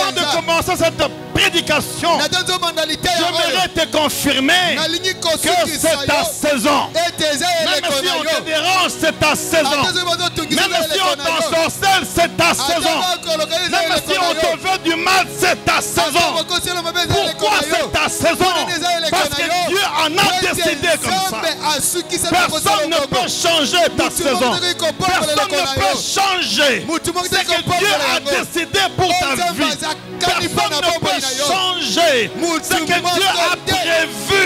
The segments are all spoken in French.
avant de commencer cette prédication, j'aimerais te confirmer que c'est ta saison. Même si on te dérange, c'est ta saison. Même si on t'ensorcelle, c'est ta saison. Même si on te veut du mal, c'est ta saison. Pourquoi c'est ta saison? Parce que Dieu en a décidé comme ça. Personne ne peut changer ta saison. Personne ne peut changer ce que Dieu a décidé pour ta vie. Personne ne peut changer ce que Dieu a prévu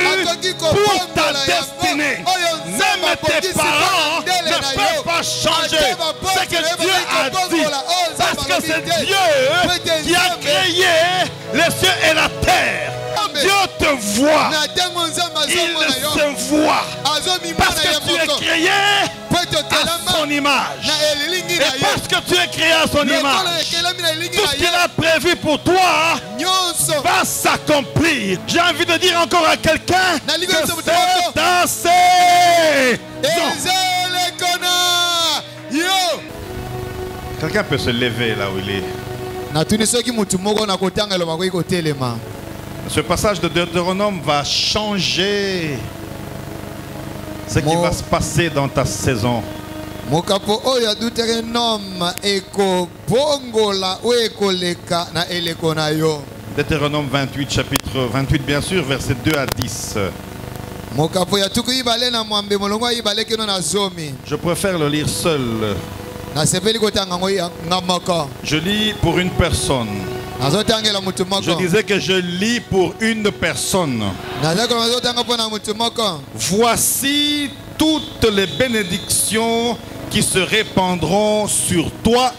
pour ta destinée. Même tes parents ne peuvent pas changer ce que Dieu a dit. Parce que c'est Dieu qui a créé les cieux et la terre. Dieu te voit. Il se voit. Parce que tu es créé à son image. Et parce que tu es créé à son image, tout ce qu'il a prévu pour toi va s'accomplir. J'ai envie de dire encore à quelqu'un que c'est assez. Quelqu'un peut se lever là où il est. Ce passage de Deutéronome va changer ce qui va se passer dans ta saison. Deutéronome 28, chapitre 28, bien sûr, versets 2 à 10. Je préfère le lire seul. Je lis pour une personne. Je disais que je lis pour une personne. Voici toutes les bénédictions qui se répandront sur toi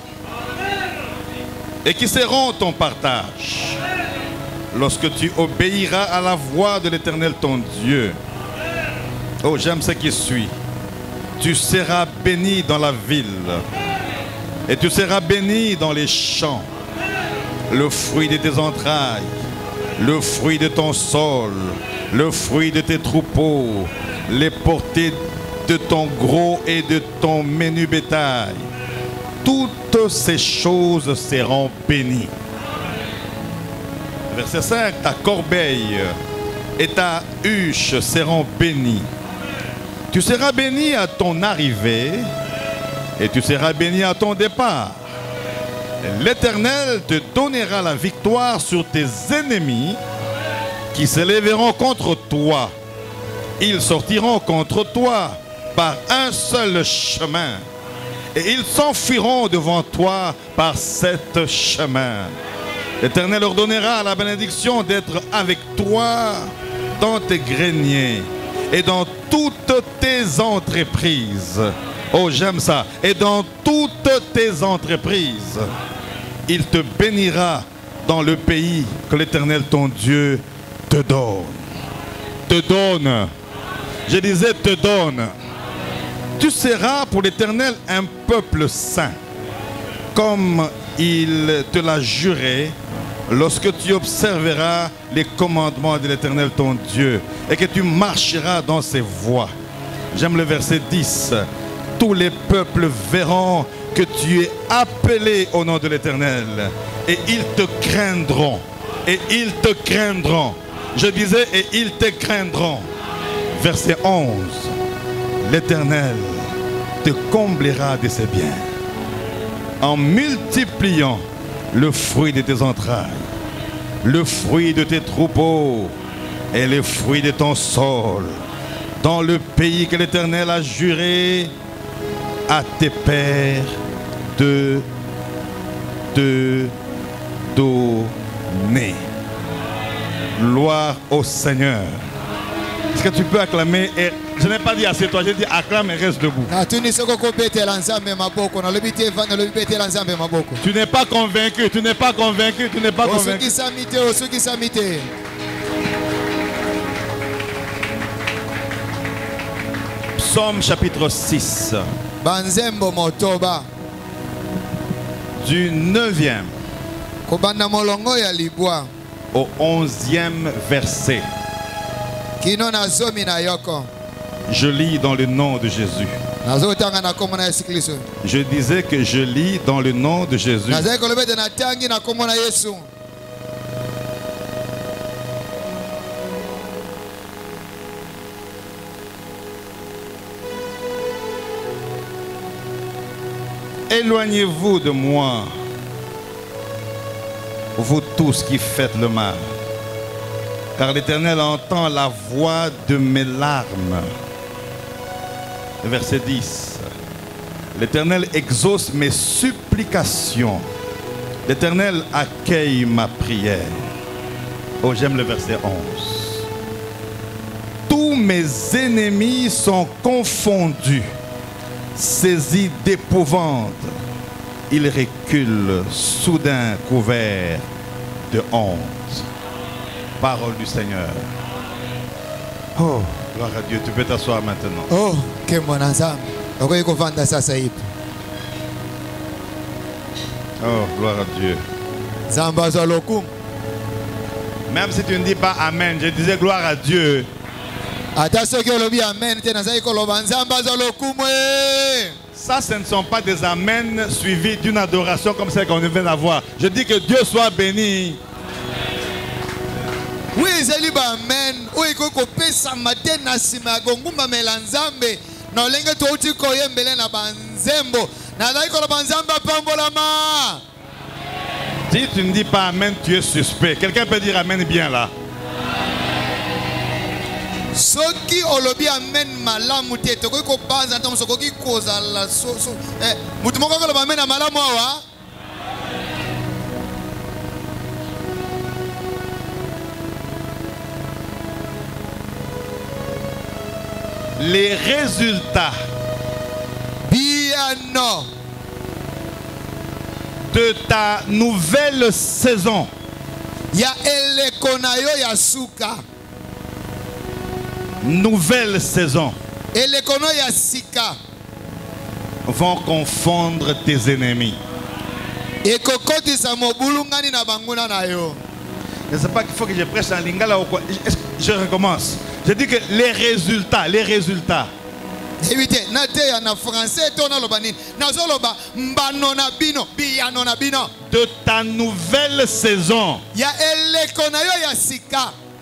et qui seront ton partage lorsque tu obéiras à la voix de l'Éternel ton Dieu. Oh, j'aime ce qui suit. Tu seras béni dans la ville et tu seras béni dans les champs. Le fruit de tes entrailles, le fruit de ton sol, le fruit de tes troupeaux, les portées de ton gros et de ton menu bétail. Toutes ces choses seront bénies. Verset 5, ta corbeille et ta huche seront bénies. Tu seras béni à ton arrivée et tu seras béni à ton départ. L'Éternel te donnera la victoire sur tes ennemis qui s'élèveront contre toi. Ils sortiront contre toi par un seul chemin et ils s'enfuiront devant toi par 7 chemins. L'Éternel ordonnera la bénédiction d'être avec toi dans tes greniers et dans toutes tes entreprises. Oh, j'aime ça. Et dans toutes tes entreprises, il te bénira dans le pays que l'Éternel ton Dieu te donne. Te donne. Je disais te donne. Tu seras pour l'Éternel un peuple saint, comme il te l'a juré, lorsque tu observeras les commandements de l'Éternel ton Dieu et que tu marcheras dans ses voies. J'aime le verset 10. Tous les peuples verront que tu es appelé au nom de l'Éternel et ils te craindront. Et ils te craindront. Je disais, et ils te craindront. Verset 11. L'Éternel te comblera de ses biens en multipliant le fruit de tes entrailles, le fruit de tes troupeaux et le fruit de ton sol, dans le pays que l'Éternel a juré à tes pères de te donner. Gloire au Seigneur. Est-ce que tu peux acclamer? Et je n'ai pas dit assieds-toi, j'ai dit acclame et reste debout. Tu n'es pas convaincu, tu n'es pas convaincu, tu n'es pas convaincu. Psaume chapitre 6. Du 9e au 11e verset. Je lis dans le nom de Jésus. Je disais que je lis dans le nom de Jésus. Éloignez-vous de moi, vous tous qui faites le mal, car l'Éternel entend la voix de mes larmes. Verset 10. L'Éternel exauce mes supplications. L'Éternel accueille ma prière. Oh, j'aime le verset 11. Tous mes ennemis sont confondus, saisis d'épouvante. Ils reculent, soudain couverts de honte. Parole du Seigneur. Oh, gloire à Dieu. Tu peux t'asseoir maintenant. Oh, que mon ensemble. Oh, gloire à Dieu. Même si tu ne dis pas Amen, je disais gloire à Dieu. Ça, ce ne sont pas des Amen suivis d'une adoration comme celle qu'on vient d'avoir. Je dis que Dieu soit béni. Oui, c'est Amen. Oui, ça matin nasima gongumba melanzambe. Na lenga touti koyembele na banzembo. Na dai ko banzamba pambolama. Si tu ne dis pas Amen, tu es suspect. Quelqu'un peut dire Amen bien là. Soki olobi Amen malamu te to ko banza tam sokoki koza la so mutu moko ko Amen malamu awa. Les résultats de ta nouvelle saison vont confondre tes ennemis. Je ne sais pas qu'il faut que je prêche en lingala ou quoi. Je recommence. Je dis que les résultats. De ta nouvelle saison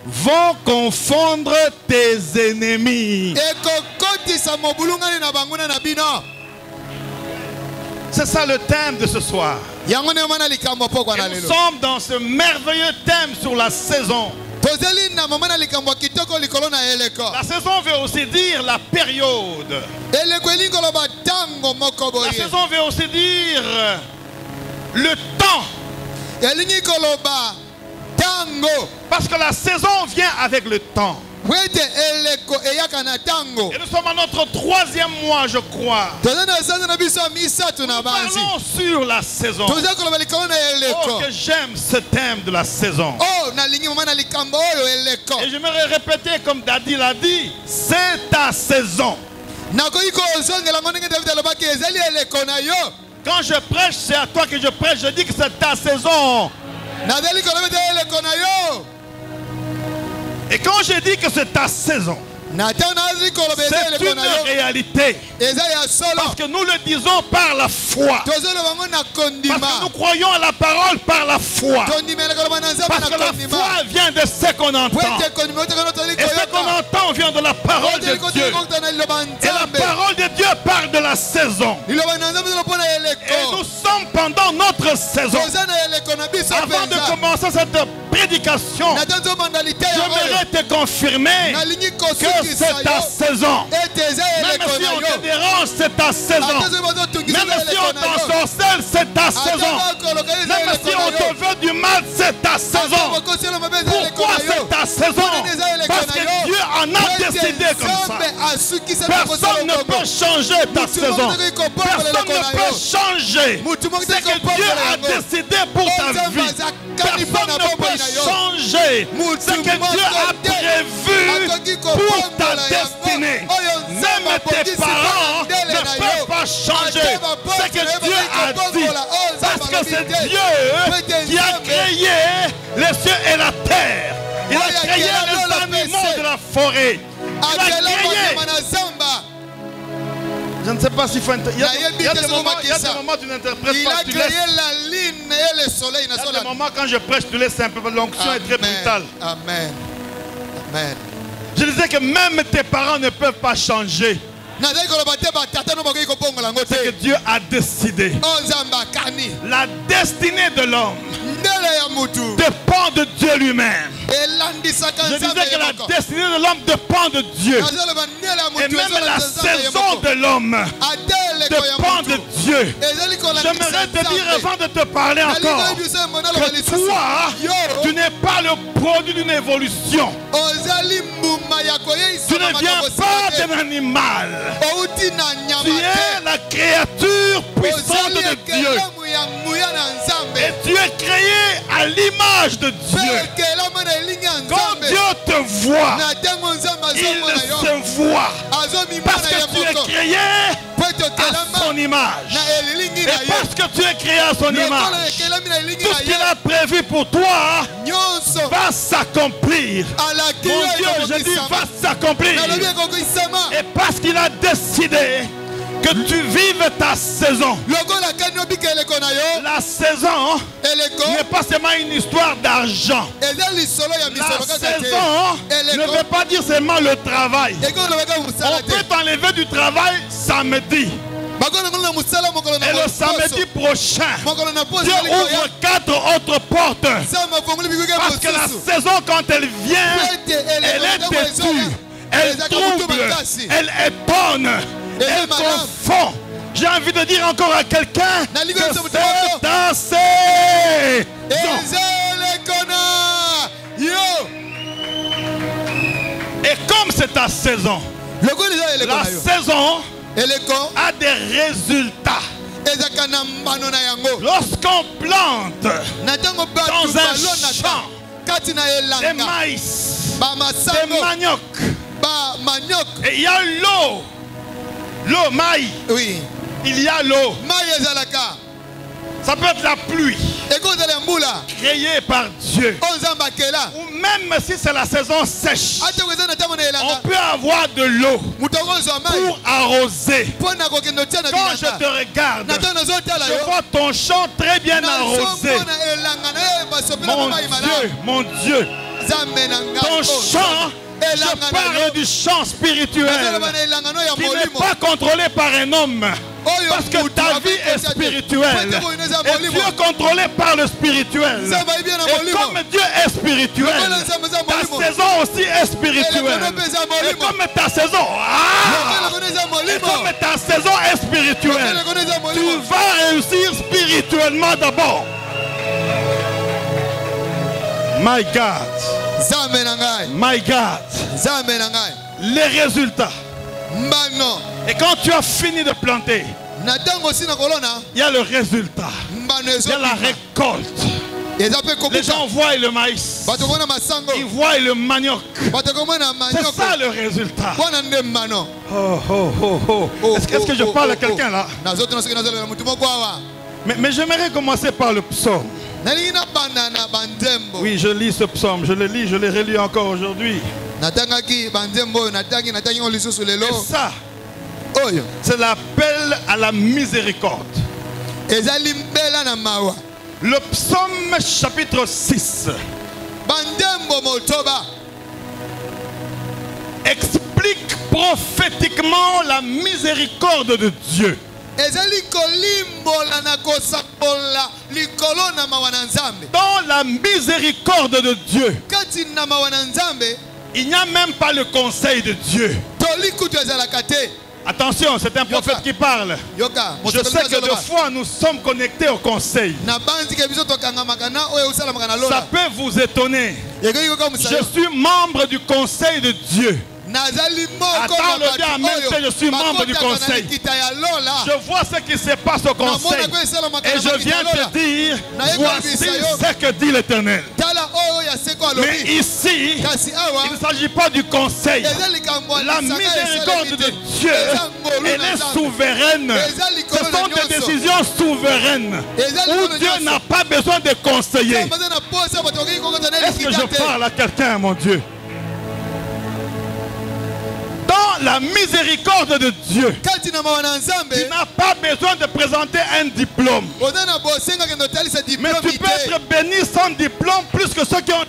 vont confondre tes ennemis. C'est ça le thème de ce soir. Et nous sommes dans ce merveilleux thème sur la saison. La saison veut aussi dire la période. La saison veut aussi dire le temps. Parce que la saison vient avec le temps. Et nous sommes à notre 3e mois, je crois. Nous parlons sur la saison. Oh, que j'aime ce thème de la saison. Et j'aimerais répéter comme Daddy l'a dit, c'est ta saison. Quand je prêche, c'est à toi que je prêche. Je dis que c'est ta saison. Et quand je dis que c'est ta saison, c'est une réalité. Parce que nous le disons par la foi. Parce que nous croyons à la parole par la foi. Parce que la foi vient de ce qu'on entend. Et ce qu'on entend vient de la parole de Dieu. Et la parole de Dieu parle de la saison. Et nous sommes pendant notre saison. Avant de commencer cette prédication, j'aimerais te confirmer que c'est ta saison. Même si on te dérange, c'est ta saison. Même si on t'ensorcelle, c'est ta saison. Même si on te veut du mal, c'est ta saison. Pourquoi c'est ta saison? Parce que Dieu en a décidé comme ça. Personne ne peut changer ta saison. Personne ne peut changer ce que Dieu a décidé pour ta vie. Personne ne peut changer ce que Dieu a prévu pour ta destinée. Même tes parents ne peuvent pas changer ce que Dieu a dit. Parce que c'est Dieu qui a créé les cieux et la terre. Il a créé les animaux de la forêt. Il a créé. Je ne sais pas s'il faut... Il y a des moments où tu n'interprètes pas. Il a créé la lune et le soleil. Il y a des moments quand je prêche, tu laisses un peu. L'onction est très brutale. Amen. Amen. Je disais que même tes parents ne peuvent pas changer. ce que Dieu a décidé. La destinée de l'homme dépend de Dieu lui-même. Je disais que la destinée de l'homme dépend de Dieu. Et même la saison de l'homme dépend de Dieu. J'aimerais te dire avant de te parler encore que toi, tu n'es pas le produit d'une évolution. Tu ne viens pas d'un animal. Tu es la créature puissante de Dieu. Et tu es créé à l'image de Dieu. Quand Dieu te voit, il se voit. Parce que tu es créé à son image. Et parce que tu es créé à son image, tout ce qu'il a prévu pour toi va s'accomplir. Mon Dieu, je dis va s'accomplir. Et parce qu'il a décidé que tu vives ta saison. La saison n'est pas seulement une histoire d'argent. La saison ne veut pas dire seulement le travail. On peut t'enlever du travail samedi. Et le samedi prochain, Dieu ouvre 4 autres portes. Parce que la saison, quand elle vient, elle est têtue, elle trouble, elle étonne, elle confond. J'ai envie de dire encore à quelqu'un que c'est ta saison. Et comme c'est ta saison, la saison a des résultats. Lorsqu'on plante dans un champ des maïs, des maniocs, et il y a l'eau, maïs, oui. Il y a l'eau. Ça peut être la pluie créée par Dieu. Ou même si c'est la saison sèche, on peut avoir de l'eau pour arroser. Quand je te regarde, je vois ton champ très bien arrosé. Mon Dieu, ton champ, je parle du champ spirituel qui n'est pas contrôlé par un homme. Parce que ta vie est spirituelle. Et Dieu est contrôlé par le spirituel. Et comme Dieu est spirituel, ta saison aussi est spirituelle. Et comme ta saison, est spirituelle, tu vas réussir spirituellement d'abord. My God. My God. Les résultats. Et quand tu as fini de planter, il y a le résultat. Il y a la récolte. Les gens voient le maïs. Ils voient le manioc. C'est ça le résultat. Est-ce que je parle à quelqu'un là? Mais j'aimerais commencer par le psaume. Oui, je lis ce psaume. Je le lis, je l'ai relu encore aujourd'hui. Et ça, c'est l'appel à la miséricorde. Le psaume chapitre 6 explique prophétiquement la miséricorde de Dieu. Dans la miséricorde de Dieu, il n'y a même pas le conseil de Dieu. Attention, c'est un prophète qui parle. Je sais que des fois nous sommes connectés au conseil. Ça peut vous étonner. Je suis membre du conseil de Dieu. Attends-le bien, même que je suis membre du conseil. Je vois ce qui se passe au conseil. Et je viens te dire, voici ce que dit l'Éternel. Mais ici, il ne s'agit pas du conseil. La miséricorde de Dieu, elle est souveraine. Ce sont des décisions souveraines où Dieu n'a pas besoin de conseiller. Est-ce que je parle à quelqu'un, mon Dieu? Dans la miséricorde de Dieu, tu n'as pas besoin de présenter un diplôme. Mais tu peux être béni sans diplôme plus que ceux qui ont.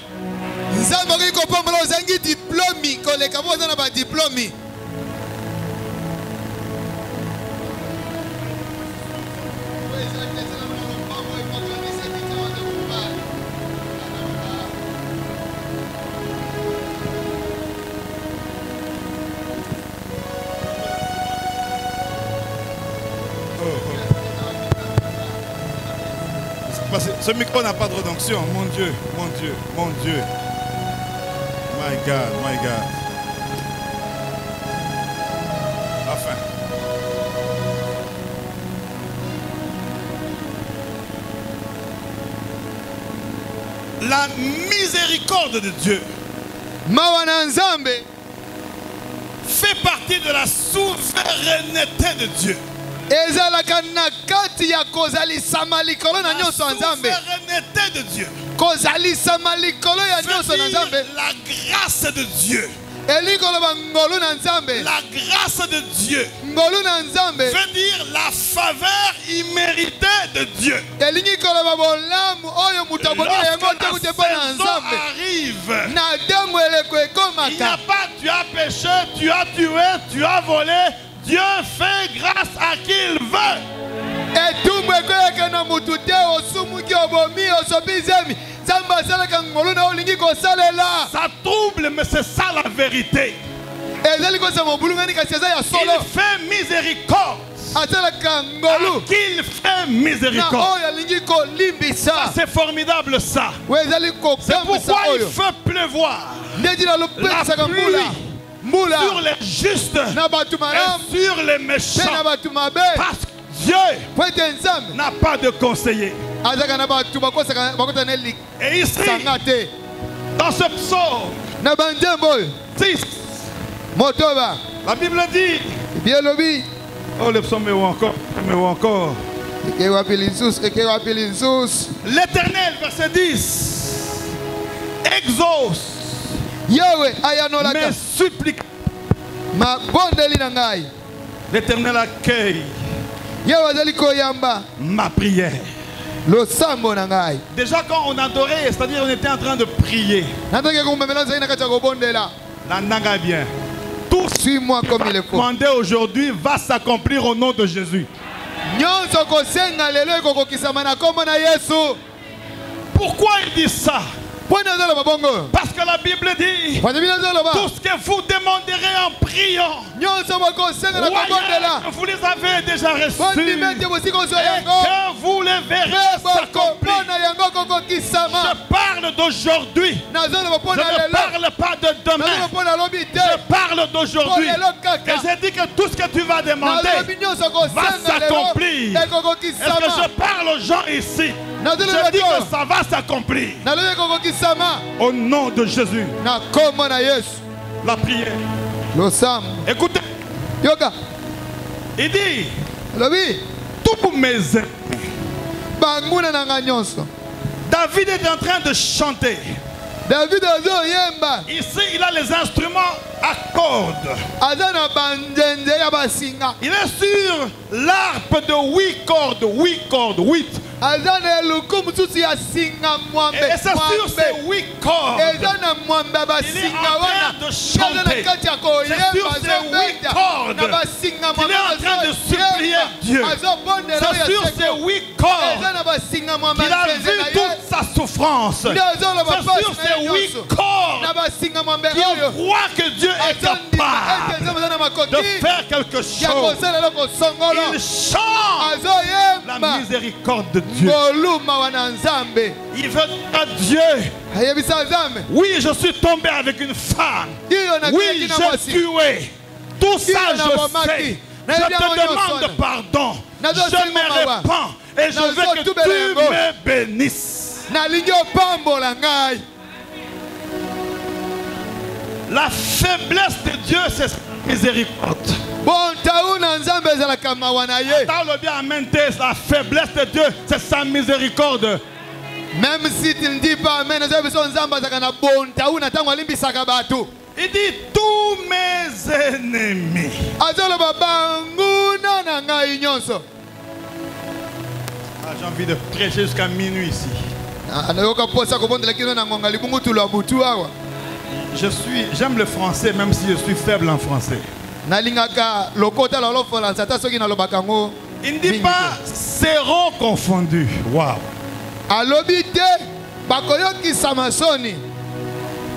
Parce que ce micro n'a pas de rédemption. Mon Dieu, mon Dieu, mon Dieu. My God, my God. Enfin. La miséricorde de Dieu fait partie de la souveraineté de Dieu. La souveraineté de Dieu. La grâce de Dieu. La grâce de Dieu veut dire la faveur imméritée de Dieu. Lorsque la saison arrive, il n'y a pas tu as péché, tu as tué, tu as volé. Dieu fait grâce à qui il veut. Ça trouble, mais c'est ça la vérité. Il fait miséricorde à qui il fait miséricorde. Ça, c'est formidable ça. C'est pourquoi il fait pleuvoir la pluie sur les justes et sur les méchants. Parce que Dieu n'a pas de conseiller. Et ici, dans ce psaume 6, la Bible dit, oh le psaume est où encore? L'Éternel, verset 10, exauce mes supplications. L'Éternel accueille ma prière. Déjà quand on adorait, c'est-à-dire on était en train de prier. La nanga bien. Tout suis-moi comme il est demandé aujourd'hui va s'accomplir au nom de Jésus. Pourquoi il dit ça? Parce que la Bible dit tout ce que vous demanderez en priant, vous les avez déjà reçus et que vous les verrez s'accomplir. Je parle d'aujourd'hui. Je ne parle pas de demain. Je parle d'aujourd'hui. Et j'ai dit que tout ce que tu vas demander va s'accomplir. Est-ce que je parle aux gens ici? Je dis que ça va s'accomplir. Au nom de Jésus. La prière. Écoutez. Il dit tous mes ennemis. David est en train de chanter. Ici, il a les instruments à cordes. Il est sur l'arpe de 8 cordes. 8 cordes. 8. Et c'est sur ces 8 cordes. Il est en train de chanter. C'est sur ces 8 cordes qu'il est en train de supplier Dieu. C'est sur ces 8 cordes qu'il a vu toute sa souffrance. C'est sur ces 8 cordes qu'il croit que Dieu est capable de faire quelque chose. Il chante la miséricorde de Dieu. Il veut à Dieu. Oui, je suis tombé avec une femme. Oui, j'ai tué. Tout ça, je sais. Je te demande pardon. Je me répands. Et je veux que tu me bénisses. La faiblesse de Dieu, c'est sa miséricorde. La faiblesse de Dieu, c'est sa miséricorde. Même si tu ne dis pas Amen, il dit tous mes ennemis. J'ai envie de prêcher jusqu'à minuit ici. J'aime le français même si je suis faible en français. Il ne dit pas seront confondus. Waouh.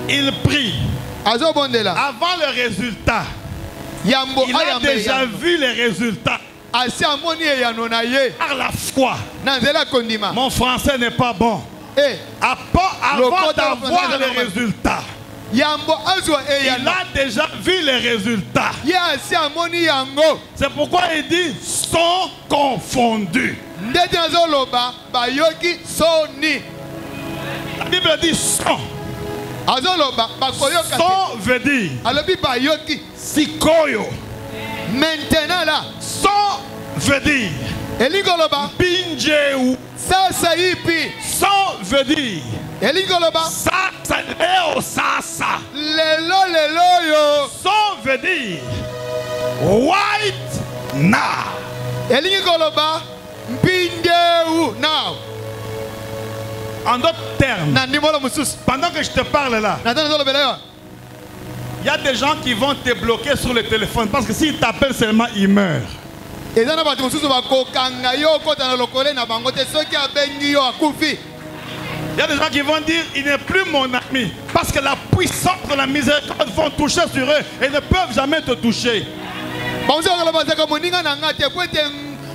Il prie avant le résultat. Il a déjà vu les résultats. asi amoni eyano na ye par la foi. na nzela kondima. Mon français n'est pas bon. Avant d'avoir les résultats, Yambo azwa il eyano. a déjà vu les résultats. Ye asi amoni yango. C'est pourquoi il dit sont confondus. Ndeti azoloba bayoki soni. La Bible dit sont. Azoloba bakoyoka. Sont veut dire Alobi bayoki. sikoyo. Maintenant là. Sont veut dire Elingoloba. binjeu. Sasa ipi. Sont veut dire Elingoloba. sasa leo sasa. Lelo yo. Sont veut dire white now. Elingoloba. Mpindeu now. En d'autres termes, Na nimolo mususu. pendant que je te parle là, Nathan azolobela yo. il y a des gens qui vont te bloquer sur le téléphone parce que s'ils t'appellent seulement, ils meurent. Eza na bato mususu bakokanga yo kota na lokole na bango te soki abengi yo akufi. Il y a des gens qui vont dire, il n'est plus mon ami. Parce que la puissance de la miséricorde vont toucher sur eux et ne peuvent jamais te toucher. Bango koloba zaka moninga na ngate po ete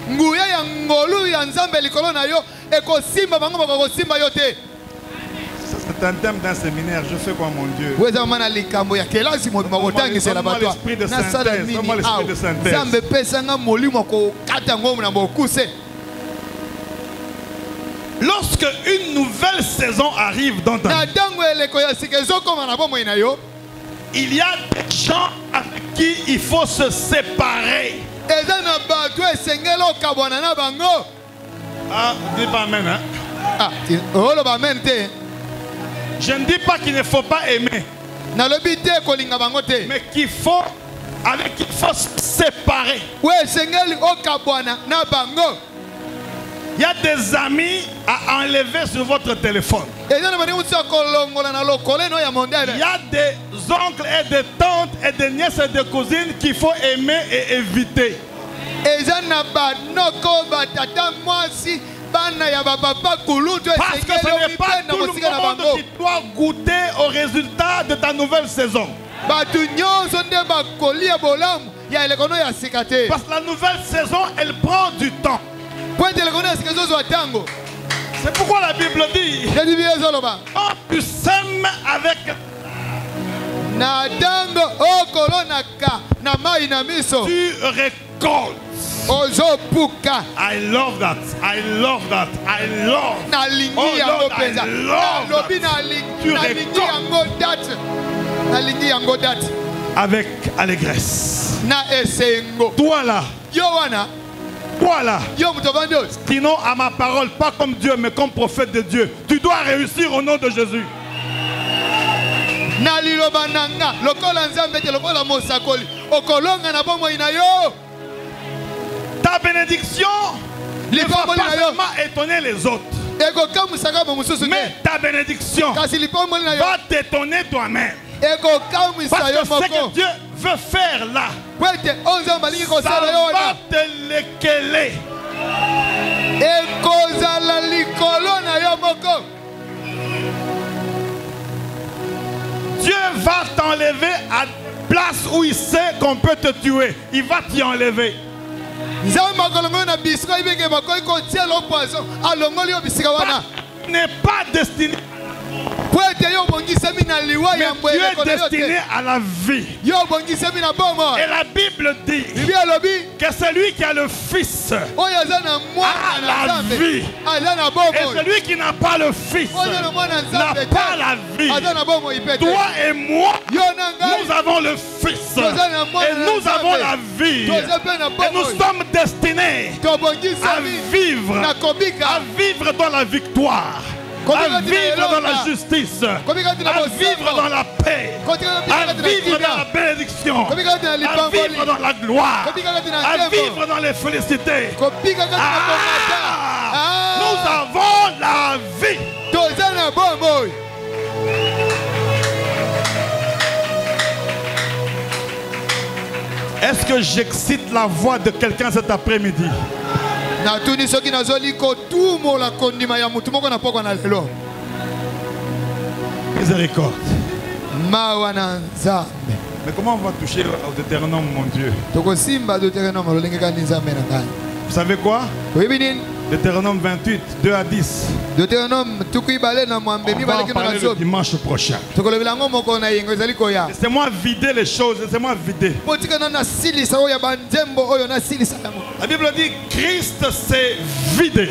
nguya ya ngolu ya nzambe likolo na yo ekosimba bango bakosimba yo te. C'est un thème d'un séminaire. Je fais quoi, mon Dieu? Weza mana likambo ya kelasi mo bakotangisela bato. Na sala nini au. Nzambe pesanga molimo ko kata ngomu na bokuse. Lorsque une nouvelle saison arrive dans ta vie, il y a des gens avec qui il faut se séparer. Ah, dis pas amen, hein? Je ne dis pas qu'il ne faut pas aimer, mais qu'il faut, avec il faut se séparer. Il y a des amis à enlever sur votre téléphone. Il y a des oncles et des tantes et des nièces et des cousines qu'il faut aimer et éviter. Parce que ce n'est pas tout le monde qui doit goûter au résultat de ta nouvelle saison. Parce que la nouvelle saison, elle prend du temps. C'est pourquoi la Bible dit, quand tu sèmes avec tu récoltes. I love that. I love that. I love. Oh Lord, I love that. Tu récoltes avec allégresse. Toi là. Toi là, sinon à ma parole, pas comme Dieu, mais comme prophète de Dieu, tu dois réussir au nom de Jésus. Ta bénédiction ne va pas seulement étonner les autres, mais ta bénédiction va t'étonner toi-même. Parce que ce que Dieu veut faire là, ça va te l'équeler. Dieu va t'enlever à la place où il sait qu'on peut te tuer. Il va t'y enlever. N'est pas destiné. Mais tu es destiné à la vie. Et la Bible dit que celui qui a le Fils a la vie. Et celui qui n'a pas le Fils n'a pas la vie. Toi et moi, nous avons le Fils. Et nous avons la vie. Et nous sommes destinés à vivre dans la victoire. À vivre dans la justice, à vivre dans la paix, à vivre dans la bénédiction, à vivre dans la gloire, à vivre dans les félicités. Nous avons la vie. Est-ce que j'excite la voix de quelqu'un cet après-midi? Miséricorde. Mais comment on va toucher au Deutéronome, mon Dieu? tokosimba Deutéronome lolenge kaka nzambe na ngai. Vous savez quoi? Oyebi nini? Deutéronome 28, 2 à 10. Deutéronome tuku ibale na mwambe On va mibale en kino na parler le zobi. dimanche prochain. Tokolobela ngo moko na yengo ezali koya. Laissez-moi vider les choses, laissez-moi vider. Potika na silisa oyo banzembo oyo na silisa yango. La Bible dit Christ s'est vidé.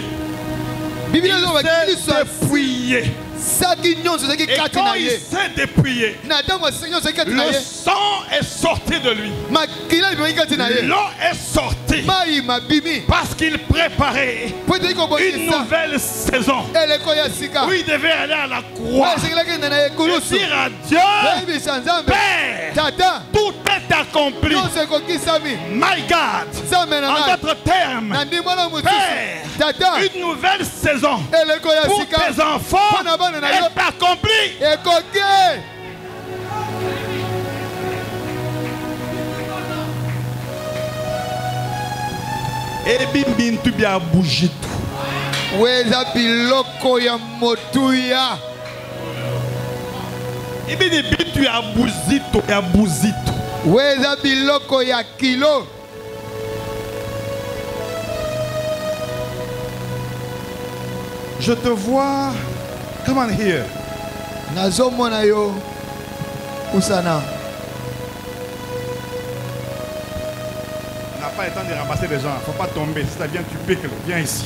Biblia Il zo ba Kristo s'est dépouillé. saki nyonso zaki Et kati quand na il ye. s'est dépouillé, Na tango nyonso zaki kati na le ye. sang est sorti de lui. Makila bi kati na ye. L'eau est sortie Mai mabimi. parce qu'il préparait Potika ko bo une nouvelle saison eleko ya sika. où il devait aller à la croix Ouais, c'est là que na ye et kulusu. dire à Dieu, Baby sanzambe. Père, Tata. tout est accompli. Nyonso ko kisami. My God, Nzambe na en ngai. d'autres termes, Na ndimo na mutu. Père, Tata. une nouvelle saison Eleko ya pour sika. tes enfants Bana bana na yo. est accomplie. Ekoke. Et bimbintu bia bougitu. Weza biloko ya motuya. Et bitu ya bouzito, ya bouzito. Weza biloko ya kilo. Je te vois. Come on here. Nazomona yo. Usana. On n'a pas le temps de ramasser les gens. Il ne faut pas tomber. Si ça vient, tu piques. Viens ici.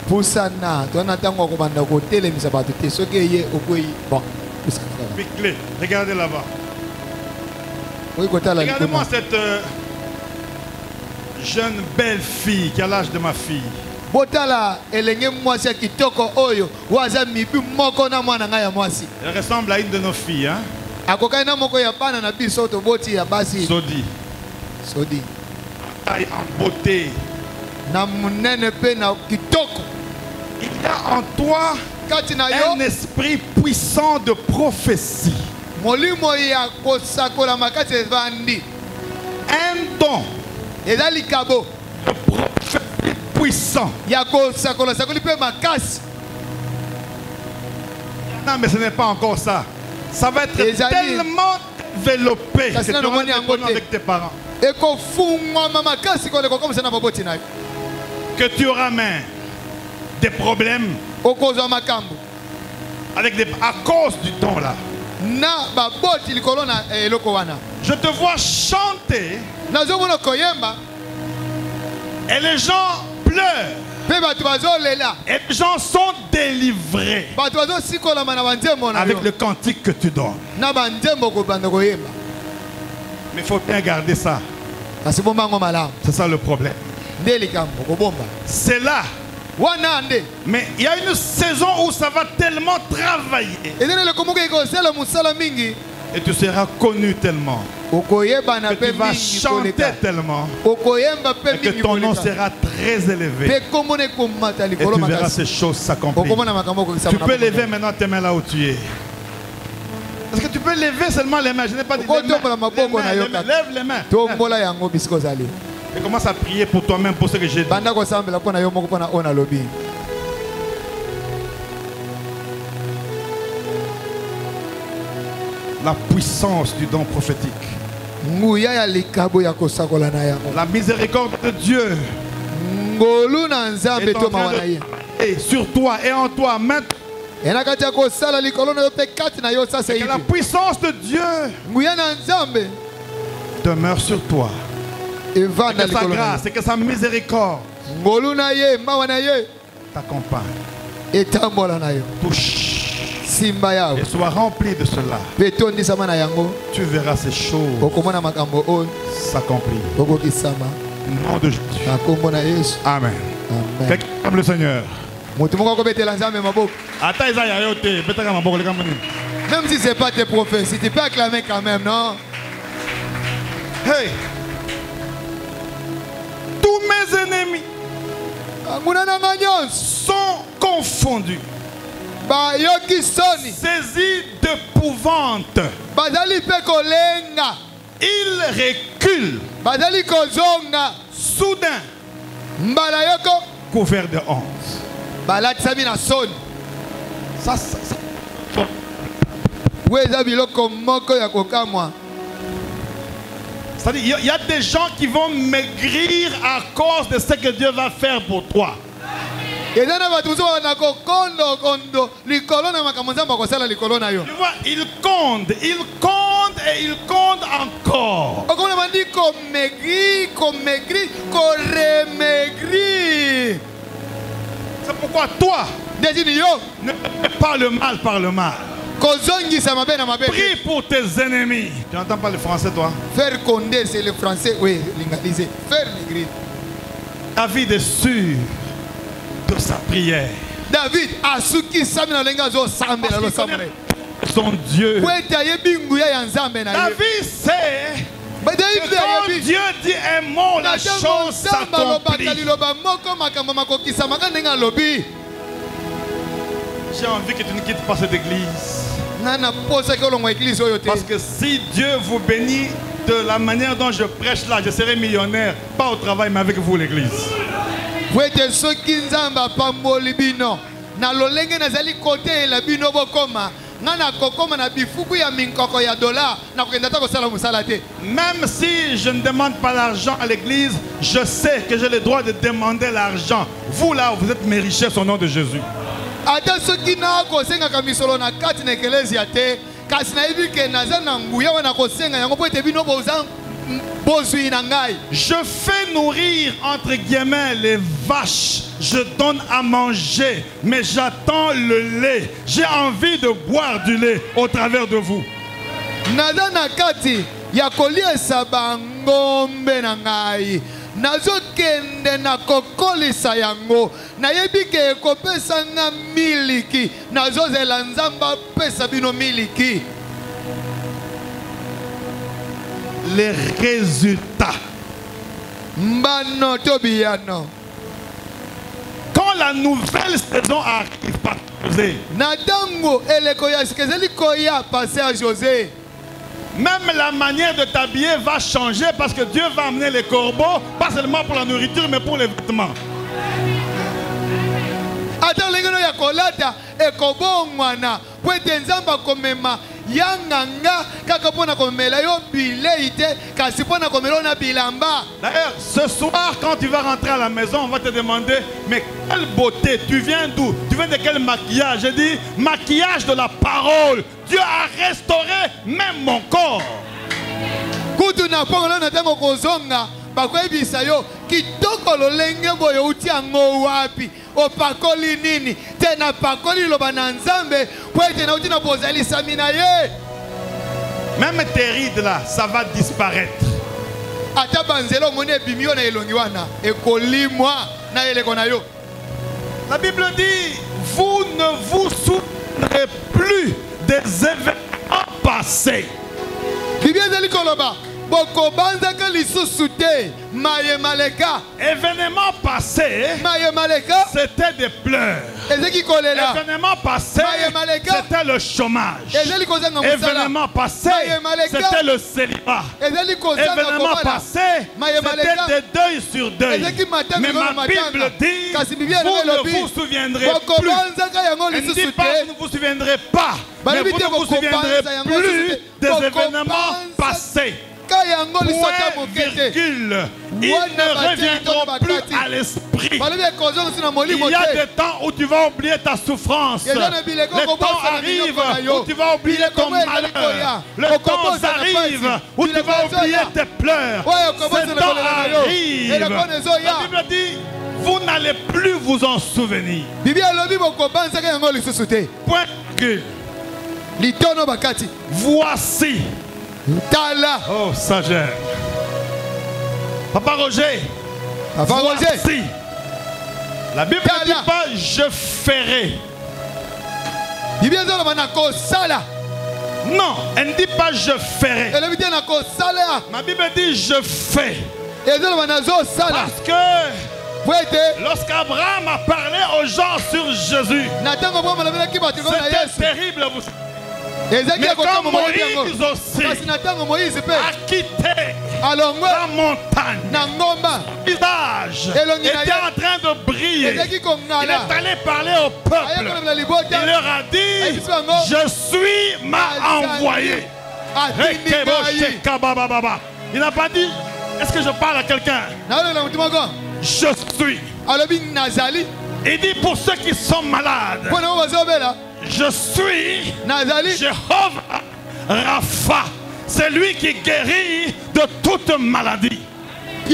Pusana. Tona tango ko banda ko telemisa bato te soki ye okoyi. Bon. Pusana. Pique-les. Regardez là-bas. Oyi kotala Regardez-moi likoma. cette jeune belle fille qui a l'âge de ma fille. Botala elenge mwasi ya kitoko oyo waza mibi moko na mwana ngai ya mwasi. Elle ressemble à une de nos filles. Hein? Akokai na moko ya bana na biso to boti ya basi. Sodi. Sodi. Taille en beauté. Na munene pe na kitoko. Il y a en toi Kati na un yo esprit puissant de prophétie. molimo ya kosakola makati evandi. Un don Eza likabo de prophétie puissant. ya kosakola sakoli pe makasi. Non, mais ce n'est pas encore ça. Ça va être Les amis. tellement développé Ça, que c'est tu la auras monnaie des en problèmes beauté. avec tes parents. Ekofungwama makasi koleka komisa na maboti na yo. Que tu auras même des problèmes Okozwa makambo avec à cause du don là. na baboti likolo na eloko wana. Je te vois chanter Nazomona koyemba et les gens pleurent pe bato bazolela. et les gens sont délivrés Bato bazosikolama na banzembo na yo. avec le cantique que tu donnes. Na banzembo kobanda koyemba. Mais il faut bien garder ça. Kasi bombango malamu. C'est ça le problème. Nde likambo kobomba. C'est là. Wana nde. Mais il y a une saison où ça va tellement travailler Ezele lekomuka ikosela musala mingi. et tu seras connu tellement Okoyeba na que pe tu vas mingi chanter koleka. tellement Okoyemba pe et que mingi ton nom koleka. sera très élevé Pe komone komata et likolo tu verras makasi. ces choses s'accomplir. Okomona makambo kokisa. Tu peux lever maintenant tes mains là où tu es. Est-ce que tu peux lever seulement les mains? Je n'ai pas dit les mains. Lève les mains. Tombola yango bisiko zali. Et commence à prier pour toi-même, pour ce que j'ai dit. Banda kosambela pona yo moko pona ona lobi. La puissance du don prophétique. Nguya ya likabo ya kosakola na yango. La miséricorde de Dieu Ngolu na nzambe est en to train mawana de ye. travailler sur toi et en toi maintenant. Ena kati ya kosala likolo na yo pe kati na yo sasa Que la hivi. puissance de Dieu Nguya na nzambe demeure sur toi. Et evanda que sa likolo na grâce et que sa miséricorde yo. Ngolu na ye mawa na ye t'accompagne. etambola na yo. Touche Simba yao. et sois rempli de cela. Pe tondisama na yango. Tu verras ces choses Okomona makambo oyo s'accomplir. okokisama Au nom de Jésus. na kombo na Yesu. Amen. Amen. Quelqu'un aime le Seigneur. Moto moko akobetela nzambe maboko. Ata eza ya yo te, betaka maboko le kamoni. Même si c'est pas tes prophéties, tu peux acclamer quand même, non? Hey! Tous mes ennemis Nguna na nganyos sont confondus, ba yoki soni saisis d'épouvante. bazali pe kolenga Ils reculent, bazali kozonga soudain, mbala yoko couverts de honte. balatisami na soni. Ça. Weza biloko moko ya kokamwa C'est-à-dire, il y a des gens qui vont maigrir à cause de ce que Dieu va faire pour toi. Tu vois, il compte et il compte encore. C'est pourquoi toi, ne fais pas le mal par le mal. Prie pour tes ennemis. Tu n'entends pas le français, toi? Faire condé, c'est le français. Oui, lingaliser. Faire maigrir. David est sûr de sa prière. David, Asuki Samina Lengazo Sambe, son Dieu. David sait que quand Dieu dit un mot, la chose s'accomplit. J'ai envie que tu ne quittes pas cette église. Parce que si Dieu vous bénit de la manière dont je prêche là, je serai millionnaire, pas au travail mais avec vous l'église. Même si je ne demande pas l'argent à l'église, je sais que j'ai le droit de demander l'argent. Vous là, vous êtes mes richesses au nom de Jésus. Je fais nourrir entre guillemets les vaches, je donne à manger, mais j'attends le lait. J'ai envie de boire du lait au travers de vous. Nazokende na kokolisa yango nayebike ekopesa nga miliki nazozela nzamba pesa bino miliki. Les résultats. Mbano tobiano. Quand la nouvelle saison arrive par José, natango eleko ya sikezeli koya passer à José. Même la manière de t'habiller va changer parce que Dieu va amener les corbeaux, pas seulement pour la nourriture, mais pour les vêtements. D'ailleurs, ce soir, quand tu vas rentrer à la maison, on va te demander, mais quelle beauté, tu viens d'où? Tu viens de quel maquillage? Je dis, maquillage de la parole. Dieu a restauré même mon corps. Kitoko lolenge boyo utiango wapi opakoli nini tena pakoli loba na nzambe po tena utina bozali samina ye. Même tes rides là, ça va disparaître. Ata banzelo mone bimio na elongi wana ekolimwa na eleko na yo. La Bible dit, vous ne vous souvenez plus des événements passés. Biblia zali koloba bokobanzaka lisusu te maye maleka. Événement passé, maye maleka, c'était des pleurs. Événement passé, c'était le chômage. Événement passé, c'était le célibat. Événement passé, c'était des deuils sur deuil. Mais ma Bible dit, vous ne vous souviendrez plus. Elle ne dit pas que vous ne vous souviendrez pas, mais vous ne vous souviendrez plus des événements passés. Point, virgule. Ils ne reviendront plus à l'esprit. Il y a des temps où tu vas oublier ta souffrance. Le temps arrive où tu vas oublier ton malheur. Le temps arrive où tu vas oublier tes pleurs. Ce temps arrive. La Bible dit, vous n'allez plus vous en souvenir. Point, virgule. Voici. Oh, sagesse. Papa Roger. Voici. La Bible ne dit pas je ferai. Non, elle ne dit pas je ferai. Ma Bible dit je fais. Parce que lorsqu'Abraham a parlé aux gens sur Jésus, c'était terrible. Mais quand Moïse aussi a quitté la montagne, son visage était en train de briller. Il est allé parler au peuple. Il leur a dit, je suis m'a envoyé. Il n'a pas dit, est-ce que je parle à quelqu'un? Je suis. Il dit pour ceux qui sont malades, je suis Jéhovah Rapha. C'est lui qui guérit de toute maladie. Il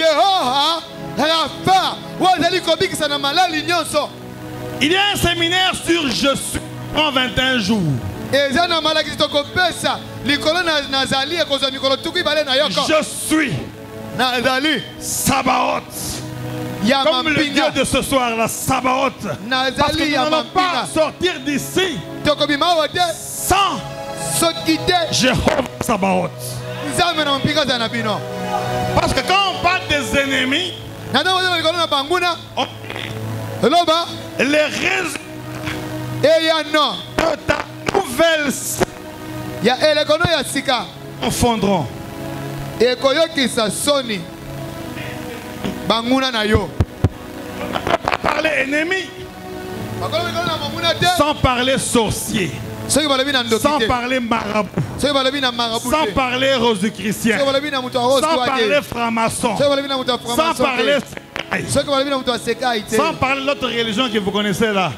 y a un séminaire sur je suis en 21 jours. Je suis Sabaoth. Comme le Dieu de ce soir, la Sabaoth. Parce que nous n'allons pas sortir d'ici sans Jéhovah Sabaoth. Parce que quand on parle des ennemis, les résultats de ta nouvelle confondront. Parler ennemi sans parler sorcier, sans parler marabout, sans parler rosichristien, sans parler franc-maçon, sans parler sans parler de l'autre religion que vous connaissez là.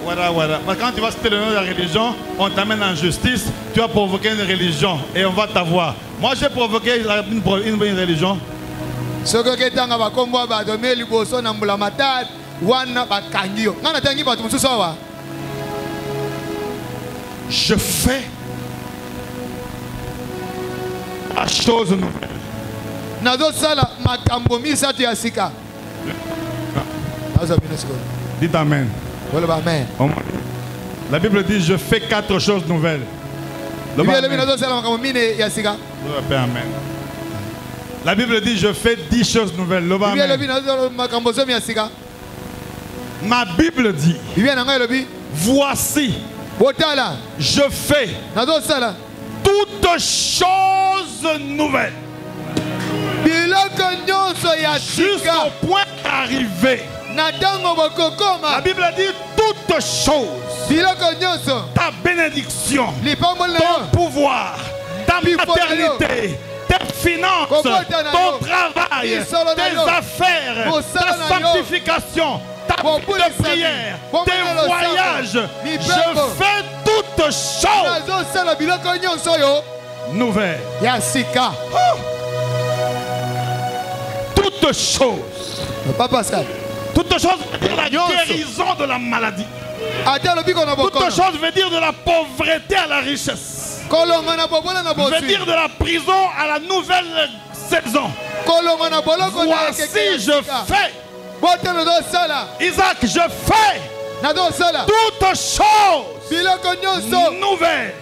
Voilà. Quand tu vas citer le nom de la religion, on t'amène en justice, tu vas provoquer une religion et on va t'avoir. Moi j'ai provoqué une religion. Je fais la chose nouvelle. Dites amen. La Bible dit je fais 4 choses nouvelles. Amen. La Bible dit je fais 10 choses nouvelles. Ma Bible dit voici je fais toutes choses nouvelles. Jusqu'au point d'arriver. La Bible dit toutes choses. Ta bénédiction, ton pouvoir, ta maternité, tes finances, ton travail, tes affaires, ta sanctification, ta vie de prière, tes voyages. Je fais toutes choses nouvelles. Toutes choses. Toutes choses veut dire la guérison de la maladie. Toutes choses veut dire de la pauvreté à la richesse. Veut dire de la prison à la nouvelle saison. Voici je fais. Isaac, je fais toutes choses nouvelles.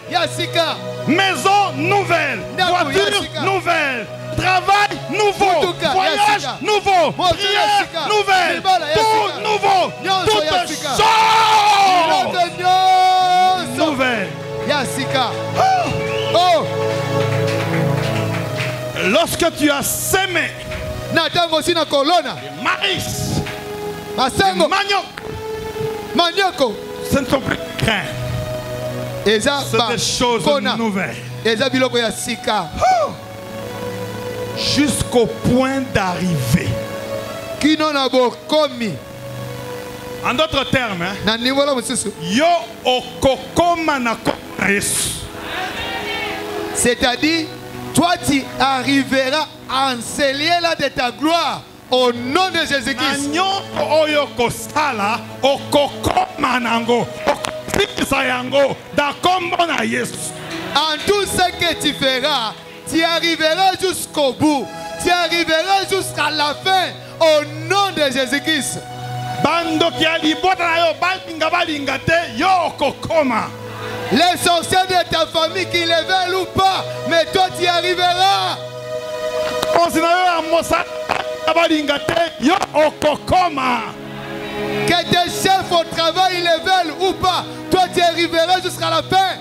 Maison nouvelle. Voiture nouvelle. Travail nouveau, voyage nouveau, prière nouvelle, tout nouveau, toutes choses nouvelles. Lorsque tu as sémé maïs, manioc, ce ne sont plus grains, c'est des choses nouvelles. Jusqu'au point d'arriver. En d'autres termes, yo okokoma na Yesu. C'est-à-dire, toi tu arriveras à enseigner là de ta gloire au nom de Jésus-Christ. En tout ce que tu feras, tu arriveras jusqu'au bout. Tu arriveras jusqu'à la fin au nom de Jésus-Christ. Les sorciers de ta famille qui les veulent ou pas, mais toi tu y arriveras. Que tes chefs au travail ils les veulent ou pas, toi tu y arriveras jusqu'à la fin.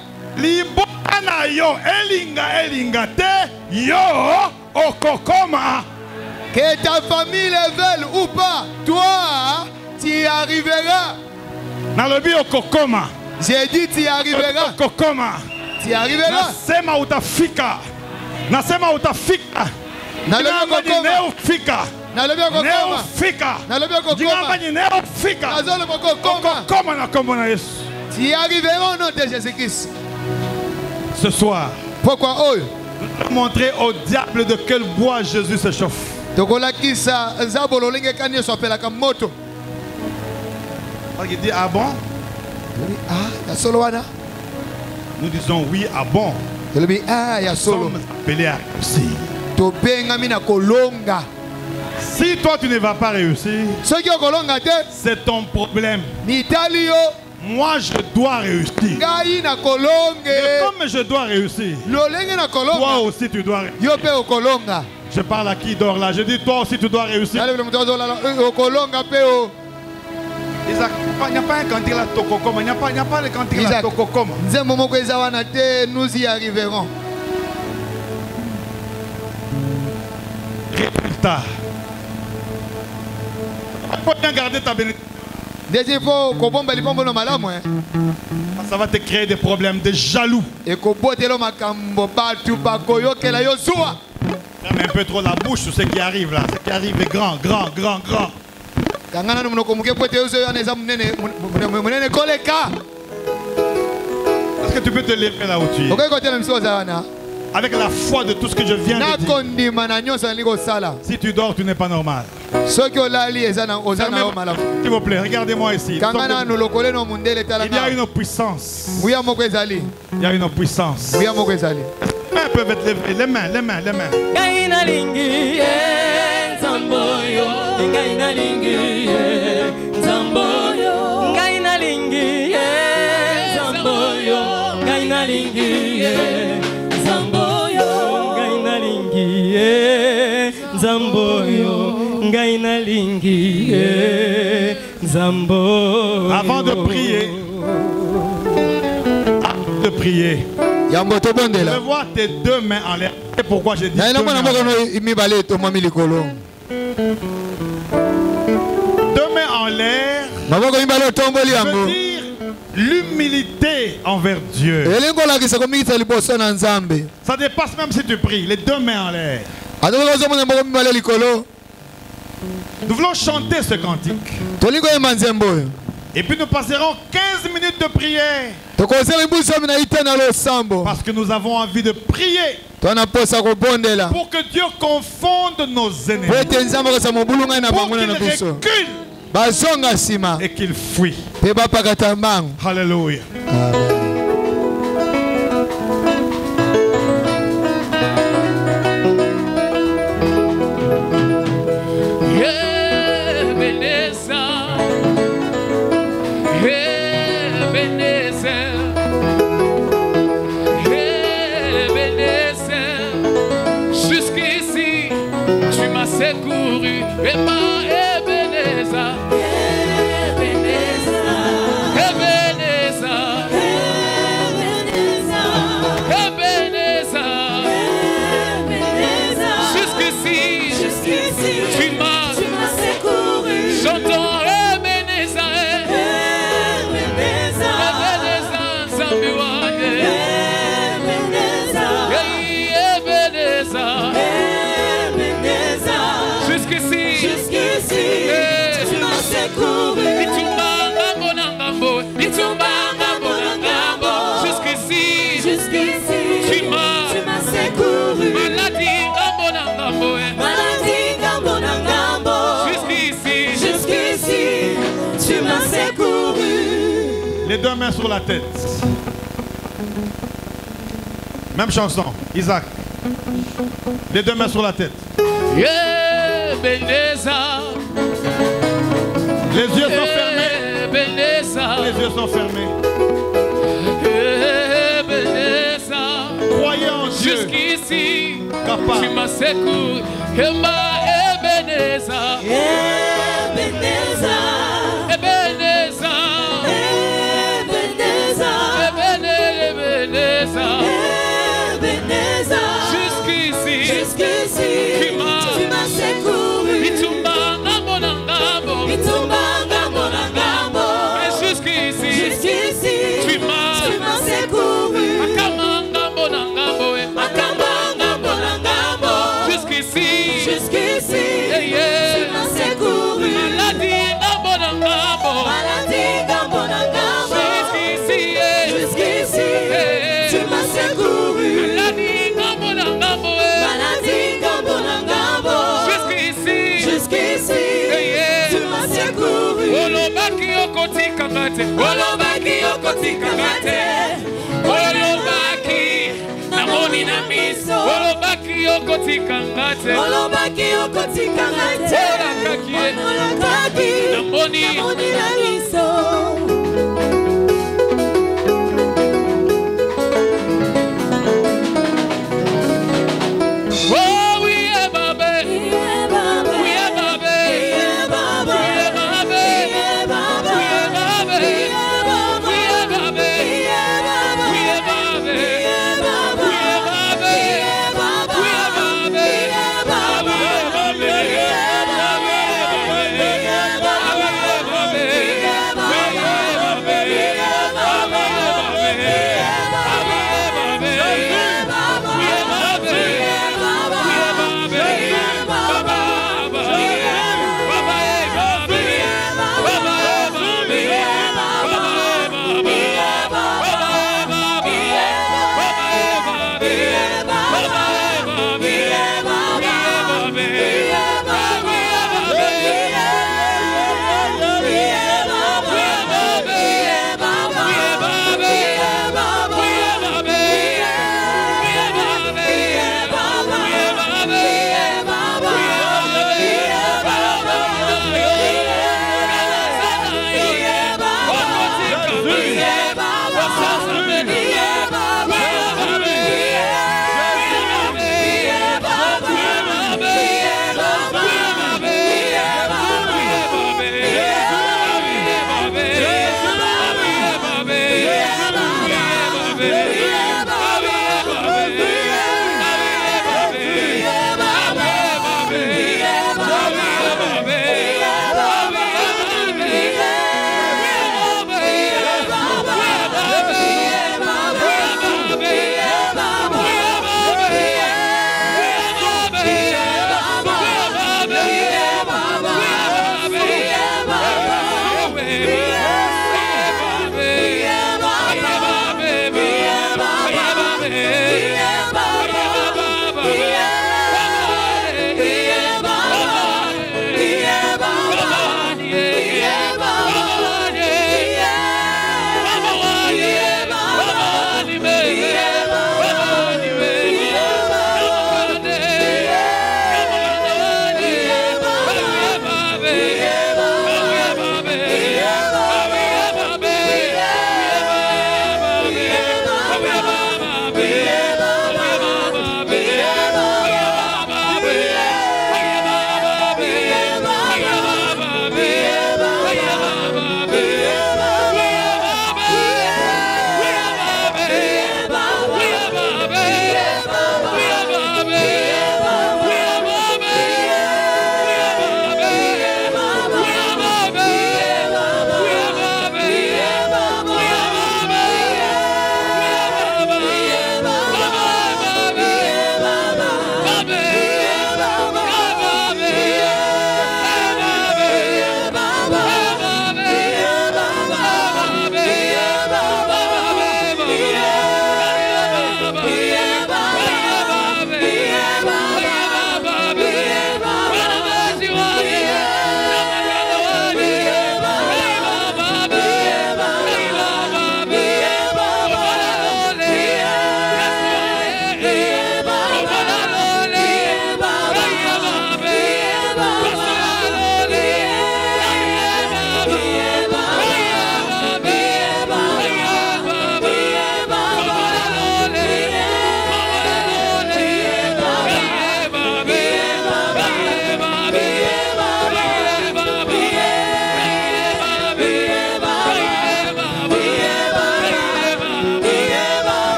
Que ta famille les veuille ou pas, toi tu y arriveras. J'ai dit tu y arriveras. Tu y arriveras. Nasema utafika. Ningamba ni neofika. Neofika. Ningamba ni neofika. Okokoma na kombo na Yesu. Tu y arriveras au nom de Jésus-Christ. Ce soir, Pourquoi eux? montrer au diable de quel bois Jésus se chauffe. Tokolakisa zabolo linge kanye swapelaka moto. Il dit ah bon? Ah, ya solo wana. Nous disons oui, ah bon. Ah, ya Nous solo. sommes appelés à réussir. Tobenga mina kolonga. Si toi tu ne vas pas réussir, Soki okolonga te, c'est ton problème. mitali yo. Moi je dois réussir. Ngai na Et kolonge. comme je dois réussir, Lolenge na toi kolonga. aussi tu dois réussir. Yo pe okolonga. Je parle à qui dort là. Je dis toi aussi tu dois réussir. Yale vile mtu azola okolonga pe o. Isaac, il n'y a pas un cantique là Tokokoma. Il n'y a pas le cantique là Isaac, Tokokoma. nzembo moko eza wana te, nous y arriverons. Résultat. Il faut bien garder ta bénédiction. Déjà il faut kobomba lipombo no malamu Ça va te créer des problèmes, des jaloux. et kobotelo makambo batu bakoyokela yo zuwa. Ferme un peu trop la bouche sur ce qui arrive là. Ce qui arrive est grand. Kangana no munoko muke pote yo yana eza munene koleka. Est-ce que tu peux te lever là où tu es? Okoy kotela miso za wana. Avec la foi de tout ce que je viens Na de dire. kondima na nyonso liko sala. Si tu dors, tu n'es pas normal. Soki olali eza na ozana yo malamu. S'il vous plaît, regardez-moi ici. Kangana no lokole no mundele Il y a talanga. une puissance. Buya moko ezali. Il y a une puissance. Buya moko ezali. Les mains peuvent être levées. Les mains. Gaina lingi zamboyo, gaina lingi zamboyo, gaina lingi zamboyo, gaina lingi zamboyo, gaina lingi zamboyo, gaina lingi zamboyo. Avant de prier, Yambo to je bondela. vois tes deux mains en l'air. C'est pourquoi j'ai dit Na ina deux mwana mains. moko no mibale to mami likolo. Deux mains en l'air Maboko mibale tomboli veut yango. dire l'humilité envers Dieu. Elengo la kisa komikisa liboso na Nzambe. Ça dépasse même si tu pries. Les deux mains en l'air. Atoko zo mwana moko mibale likolo. Nous voulons chanter ce cantique. Tolingo yemba nzembo oyo. Et puis nous passerons 15 minutes de prière. Tokozela imbuso mina itena lo sambo. Parce que nous avons envie de prier. Tona posa kobondela. Pour que Dieu confonde nos ennemis. Wete Nzambe kosa mobulunga na Pour bangona qu'il na biso. recule Bazonga sima. et qu'il fuit. Pe bapakata mbangu. Alléluia. Amen. Jusqu'ici, tu m'as secouru, et ma Ebenezer, Ebenezer, Ebenezer, jusqu'ici, tu m'as secouru, j'entends Ebenezer, Ebenezer, Zambiwaye, Les deux mains sur la tête. Même chanson. Isaac. Les deux mains sur la tête. Les yeux sont fermés. Les yeux sont fermés. Croyez en Dieu. Jusqu'ici, Capable. tu m'as secouru. Ebenezer, Jusqu'ici, tu m'as secouru. Itumba ngambo na ngambo. Et jusqu'ici, tu m'as secouru. Akama ngambo na ngambo. Jusqu'ici, tu m'as secouru. Jusqu'ici, tu m'as secouru. Olobaki okotika ngate. Olobaki namoni na miso. Olobaki okotika ngate. Olobaki namoni na miso.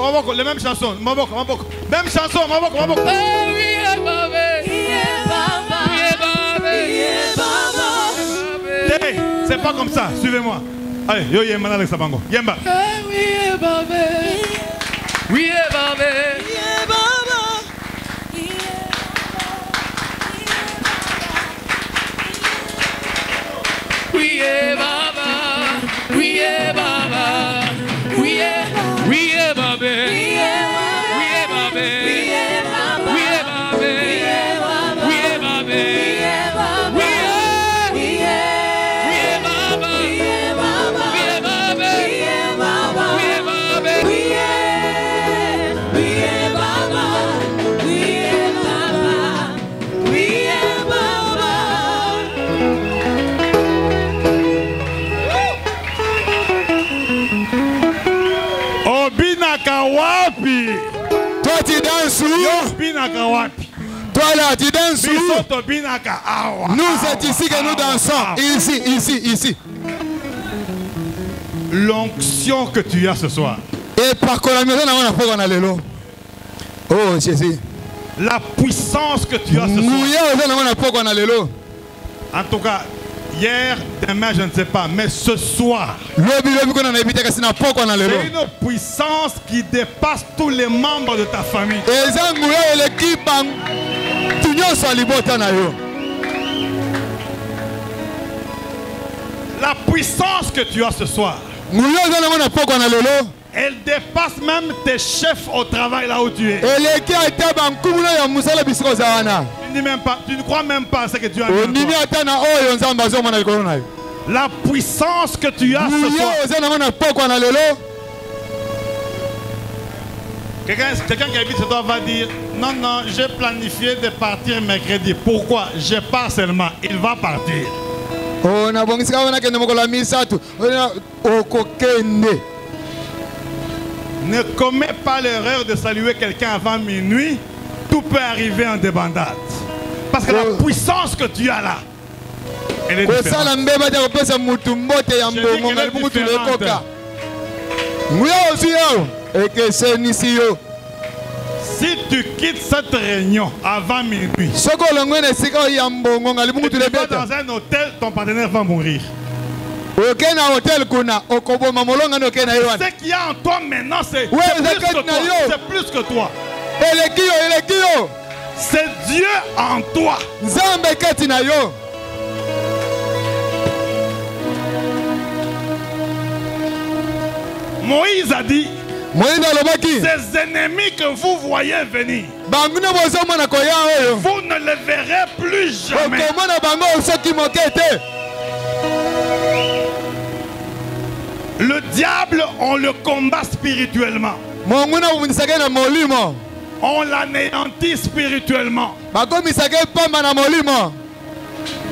Maboko, les mêmes chansons. Maboko. Même chanson, Maboko. C'est pas comme ça, suivez-moi. Allez, yo yemba Alex Sabango. Yemba. Oui, wapi? Toi tu danses où? Yo binaka wapi? Toi là tu danses où? Biso to binaka awa. Nous c'est ici que nous dansons. Ici. L'onction que tu as ce soir. Et par contre la maison on a pas qu'on a l'élo. Oh Jésus. La puissance que tu as ce soir. En tout cas, hier, demain, je ne sais pas, mais ce soir, c'est une puissance qui dépasse tous les membres de ta famille. La puissance que tu as ce soir, elle dépasse même tes chefs au travail là où tu es. Tu, même pas, tu ne crois même pas à ce que tu as dit. La puissance que tu as ce soir. Quelqu'un qui habite chez toi va dire non, j'ai planifié de partir mercredi. Pourquoi? Je pars seulement. Il va partir. Ne commets pas l'erreur de saluer quelqu'un avant minuit. Tout peut arriver en débandade. Parce que la puissance que tu as là, elle est différente. Si tu quittes cette réunion avant minuit, et tu vas dans un hôtel, ton partenaire va mourir. Ce qu'il y a en toi maintenant, c'est plus que toi. C'est Dieu en toi. Moïse a dit, ces ennemis que vous voyez venir, vous ne les verrez plus jamais. Le diable, on le combat spirituellement. On l'anéantit spirituellement.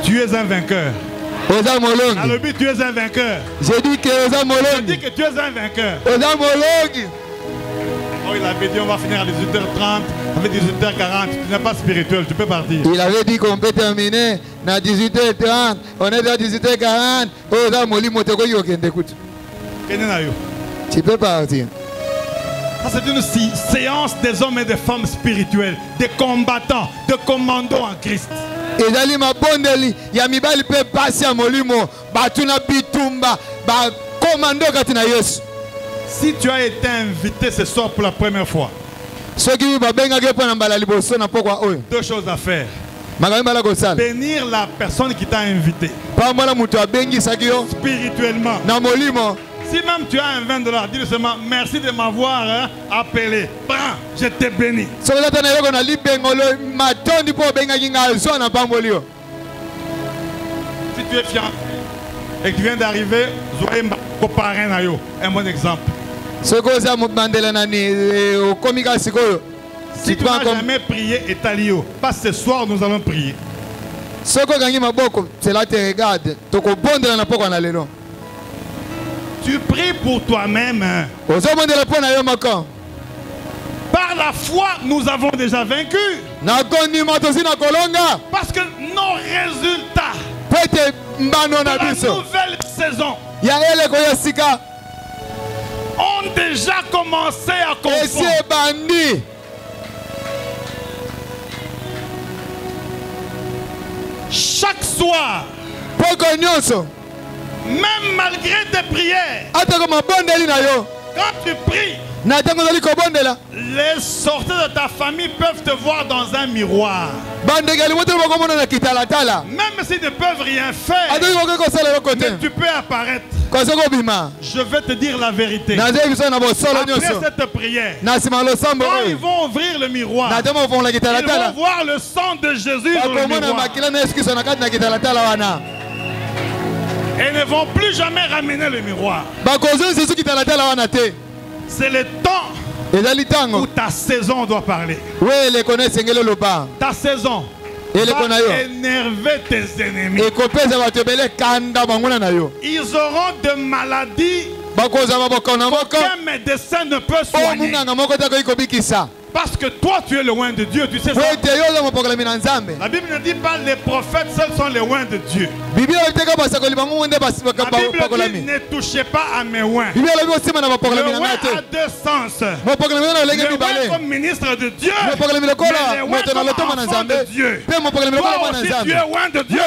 Tu es un vainqueur. Dans le but, tu es un vainqueur. Je dis que tu es un vainqueur. Oh, il avait dit on va finir à 18h30, avec 18h40. Tu n'es pas spirituel, tu peux partir. Il avait dit qu'on peut terminer à 18h30. On est à 18h40. Tu peux partir. Ça, c'est une séance des hommes et des femmes spirituels, des combattants, de commandos en Christ. Si tu as été invité ce soir pour la première fois, deux choses à faire. Bénir la personne qui t'a invité spirituellement. Si même tu as un $20, dis-lui seulement merci de m'avoir appelé. Prends, je t'ai béni. Si tu es fiancé et que tu viens d'arriver, un bon exemple. Si tu n'as jamais prié, et Talio, pas ce soir, nous allons prier. Tu pries pour toi-même. Par la foi, nous avons déjà vaincu. Parce que nos résultats de la nouvelle saison ont déjà commencé à confondre. Chaque soir, même malgré tes prières, quand tu pries, les sorties de ta famille peuvent te voir dans un miroir. Même s'ils ne peuvent rien faire, mais tu peux apparaître. Je vais te dire la vérité. Après cette prière, quand ils vont ouvrir le miroir, ils vont voir le sang de Jésus dans le miroir. Et ne vont plus jamais ramener le miroir. C'est le temps où ta saison doit parler. Ta saison va énerver tes ennemis. Ils auront des maladies Aucun médecin ne peut soigner. Parce que toi, tu es le loin de Dieu, tu sais ça. La Bible ne dit pas les prophètes seuls sont les loin de Dieu. La Bible dit ne touchez pas à mes loins. Le loin a deux sens. Le loin comme ministre de Dieu, mais les loin comme enfant de Dieu. Toi aussi, tu es loin de Dieu.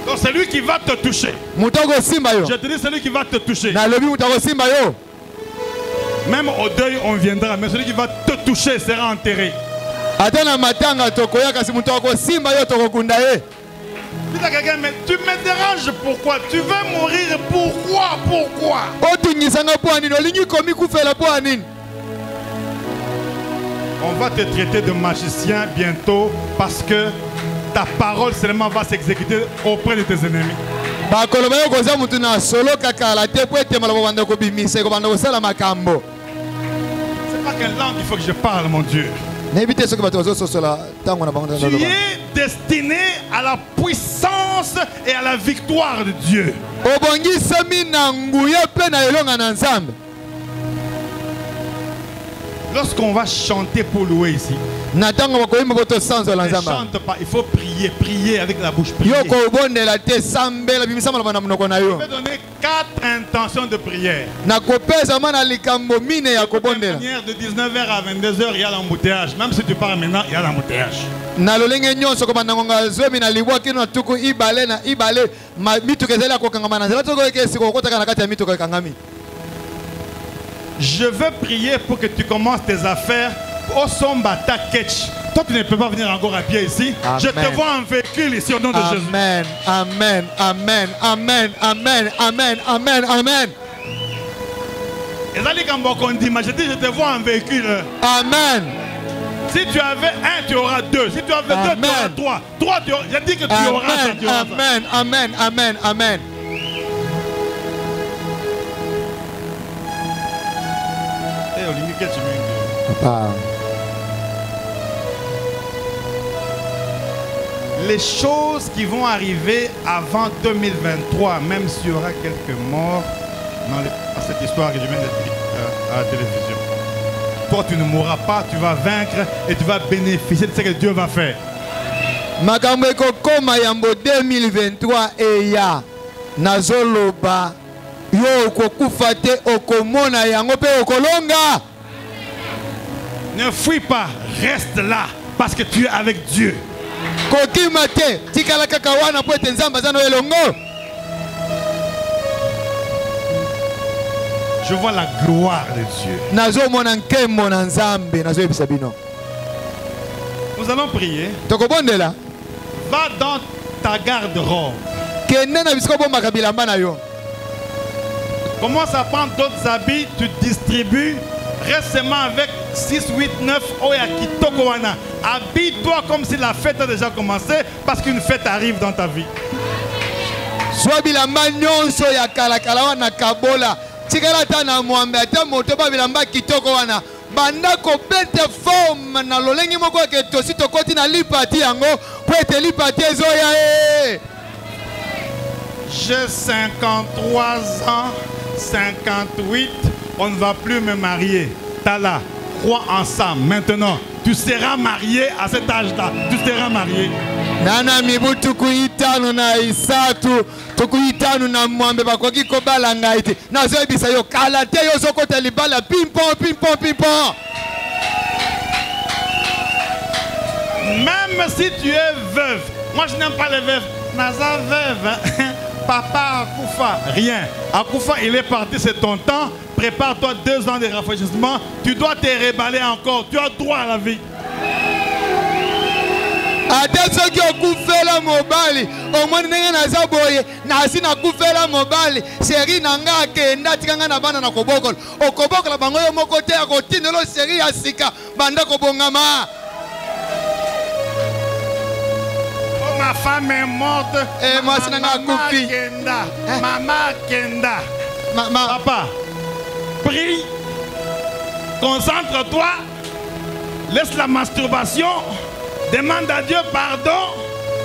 Donc c'est lui qui va te toucher. Je te dis, c'est lui qui va te toucher. Même au deuil, on viendra, mais celui qui va te toucher sera enterré. Dis à quelqu'un, mais tu me déranges pourquoi? Tu veux mourir pourquoi? On va te traiter de magicien bientôt parce que ta parole seulement va s'exécuter auprès de tes ennemis. C'est pas quelle langue il faut que je parle, mon Dieu. Tu es destiné à la puissance et à la victoire de Dieu. Lorsqu'on va chanter pour louer ici, ne chante pas, il faut prier, prier avec la bouche. Prier. Je vais donner 4 intentions de prière. De 19h à 22h, il y a l'embouteillage. Même si tu pars maintenant, il y a l'embouteillage. Je veux prier pour que tu commences tes affaires. Au Sombata Ketch. Toi, tu ne peux pas venir encore à pied ici. Amen. Je te vois en véhicule ici au nom de Jésus. Amen, amen, amen, amen, amen, amen, amen, amen. Et ça dit quand on dit, je dis, je te vois en véhicule. Amen. Si tu avais 1, tu auras 2. Si tu avais 2, tu auras 3. 3, je dis que tu auras ça. Tu auras amen, ça. Amen, amen, amen. Eh, Olivier, qu'est-ce que tu veux dire? Les choses qui vont arriver avant 2023, même s'il y aura quelques morts dans cette histoire que je viens de dire à la télévision. Toi, tu ne mourras pas, tu vas vaincre et tu vas bénéficier de ce que Dieu va faire. Makambo koma yambo 2023 eya nazoloba yo kokufa te okomona yango pe okolonga. Ne fuis pas, reste là parce que tu es avec Dieu. Je vois la gloire de Dieu. Nous allons prier. Va dans ta garde-robe. Commence à prendre d'autres habits, tu distribues. Reste seulement avec 6, 8, 9 Oya Kitokowana. Habille-toi comme si la fête a déjà commencé parce qu'une fête arrive dans ta vie. Sois bilamba nyonso ya kalakala wana kabola. Tikala tana muambe ata motoba bilamba Kitokowana. Banda ko bete forme na lolengi moko ke tosi tokoti na lipati yango po ete lipati ezoya e. J'ai 53 ans, 58. On ne va plus me marier. Tala, crois en ça. Maintenant, tu seras marié à cet âge-là. Tu seras marié. Nana mibutu kuitanu na isatu tukuitanu na mwambe bakoki kobala ngaite. Nazo ebisa yo kalate yo sokota libala pimpon pimpon pimpon. Même si tu es veuve. Moi je n'aime pas les veuves. Naza veuve. Papa Akoufa, rien. Akoufa, il est parti, c'est ton temps. Prépare-toi 2 ans de rafraîchissement. Tu dois te reballer encore. Tu as droit à la vie. Attention qui okufela mobali. Au moins nenga naza boye. Nasi na kufela mobali. Seri nanga kenda tikanga na bana na kobokol. Okobokol la bango yo moko te akotinelo seri ya sika banda kobongama. Ma femme est morte. Et moi, c'est Maman Kenda. Maman Kenda. Papa, prie. Concentre-toi. Laisse la masturbation. Demande à Dieu pardon.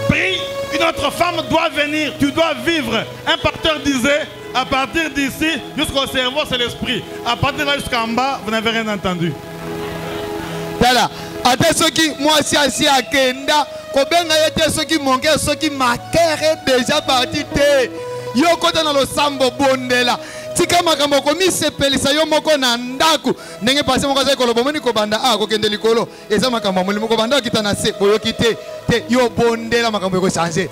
Prie. une autre femme doit venir. Tu dois vivre. Un pasteur disait, à partir d'ici, jusqu'au cerveau, c'est l'esprit. À partir de là jusqu'en bas, vous n'avez rien entendu. Voilà. Ate soki mwasi asi akenda kobenga yete soki monke soki makere déjà parti te yo kota na losambo bondela tika makambo komi sepelisa yo moko na ndaku ndenge pase moko za kolobo moni ko banda ko kende likolo eza makambo mulimo ko banda kita na se boyo kite te yo bondela makambo ko changer.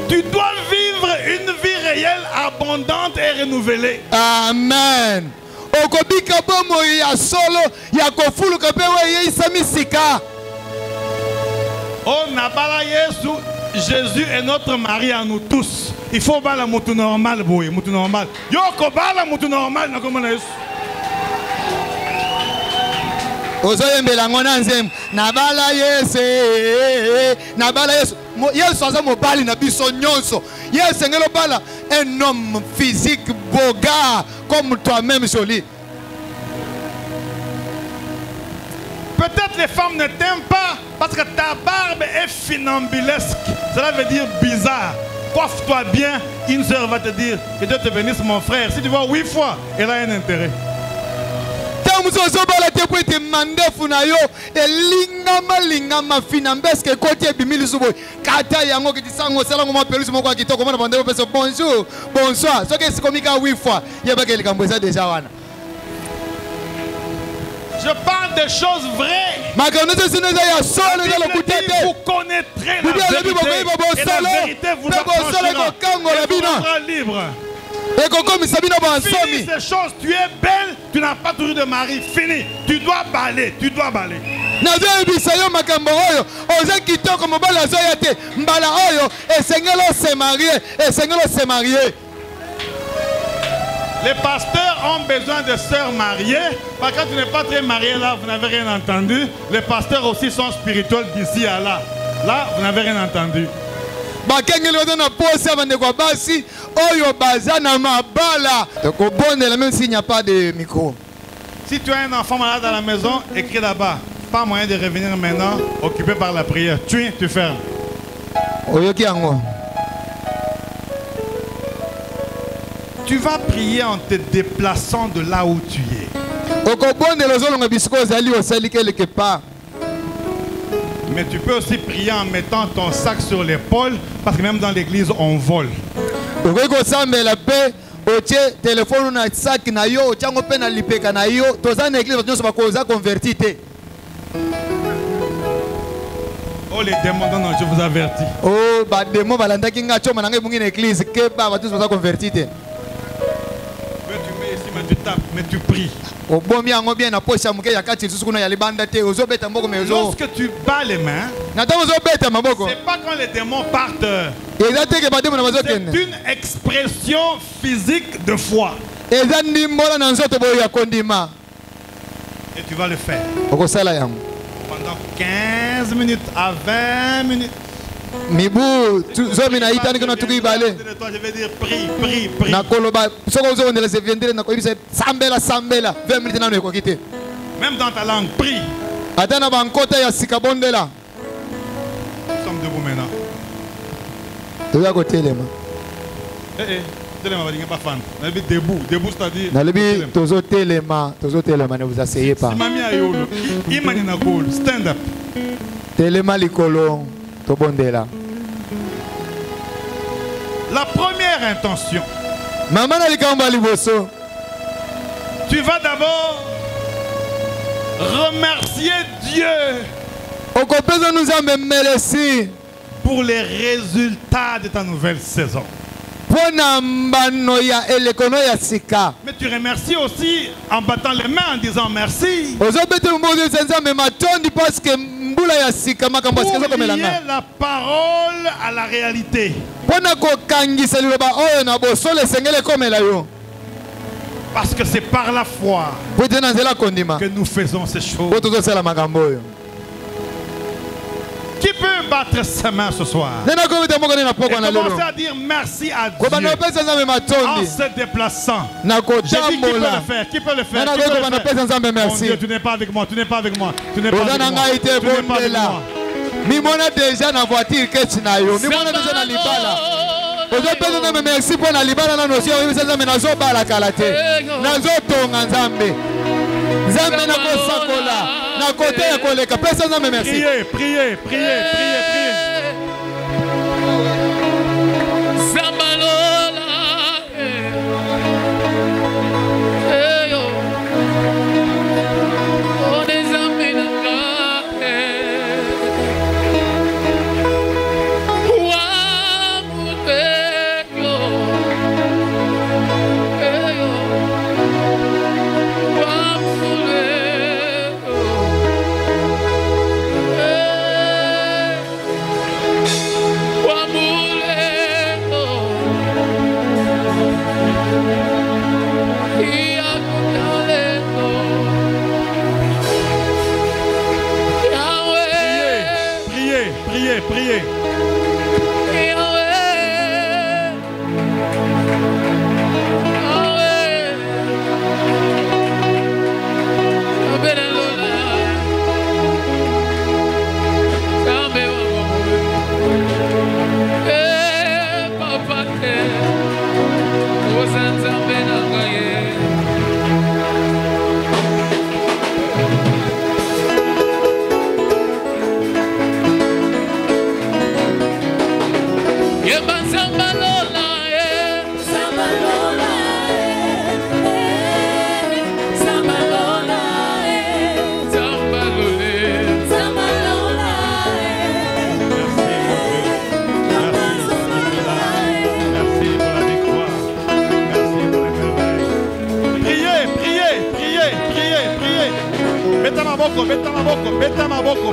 Tu dois vivre une vie réelle, abondante et renouvelée. Amen. Okobika bomo ya solo ya kofulu kapewe ye isamisika. Oh nabala Yesu, Jésus est notre mari à nous tous. Il faut bala mutu normal boy, mutu normal. Yo ko bala mutu normal na komona Yesu. Ozoyembela ngona nzembo nabala Yesu nabala Yesu Yesu aza mobali na biso nyonso. Yesu ngelo bala un homme physique beau gars comme toi-même joli. Peut-être les femmes ne t'aiment pas parce que ta barbe est funambulesque. Cela veut dire bizarre. Coiffe-toi bien, une sœur va te dire que Dieu te bénisse mon frère. Si tu vois 8 fois, elle a un intérêt. Lingama finambeske kote bimili subo kata yango kitisango sala ngoma pelusi moko akitoko mona bandeko peso bonjour bonsoir soki sikomika 8 fois yebaka likambo eza déjà wana. Je parle des choses vraies. Vous connaîtrez la vérité et la vérité vous affranchira et vous rendra libre. Fini ces choses, tu es belle, tu n'as pas toujours de mari, fini. Tu dois balayer, tu dois balayer. Les pasteurs ont besoin de sœurs mariées. Parce que quand tu n'es pas très marié là, vous n'avez rien entendu. Les pasteurs aussi sont spirituels d'ici à là. Là, vous n'avez rien entendu. Même s'il n'y a pas de micro. Si tu as un enfant malade à la maison, écris là-bas. Pas moyen de revenir maintenant, occupé par la prière. Tu fermes. Tu vas prier en te déplaçant de là où tu es. Mais tu peux aussi prier en mettant ton sac sur l'épaule, parce que même dans l'église, on vole. Oh les démons, non, je vous avertis. Oh, bah démons, église, que bah tous convertis. Mais tu mets ici, mais tu tapes, mais tu pries. Lorsque tu bats les mains, c'est pas quand les démons partent. C'est une expression physique de foi. Et tu vas le faire. Pendant 15 minutes à 20 minutes. Je vais dire prie, prie, prie. Même dans ta langue, prie. Nous sommes debout maintenant. Debout, debout, c'est-à-dire. Ne vous asseyez pas. Stand up. La première intention. Tu vas d'abord remercier Dieu pour les résultats de ta nouvelle saison. Mais tu remercies aussi en battant les mains en disant merci. Pour lier la parole à la réalité. Parce que c'est par la foi que nous faisons ces choses. Qui peut battre sa main ce soir et commencer à dire merci à Dieu en se déplaçant? J'ai dit qui peut le faire? Qui peut le faire? Qui peut le faire? Mon Dieu, tu n'es pas avec moi, tu n'es pas avec moi, tu n'es pas avec moi, tu n'es pas avec moi. mimona déjà na voiture keti na yo mimona déjà na libala ozopesa nzambe merci mpo na libala na nosi oyebisa nzambe nazobalakala te nazotonga nzambe nzambe nakosakola na kote ya koleka pesa nzambe merci Priez, priez, priez, priez, priez. Priez. Beta maboko.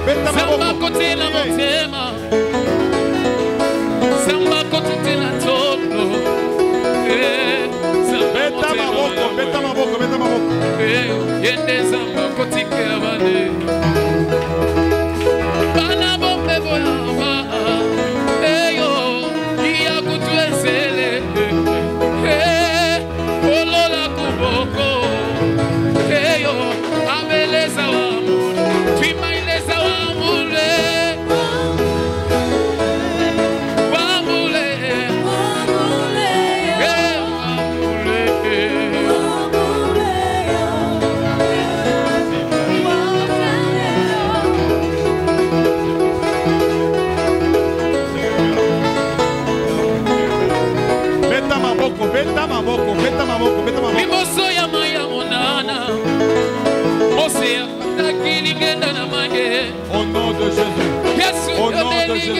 Au nom de Jésus. Au nom de Jésus.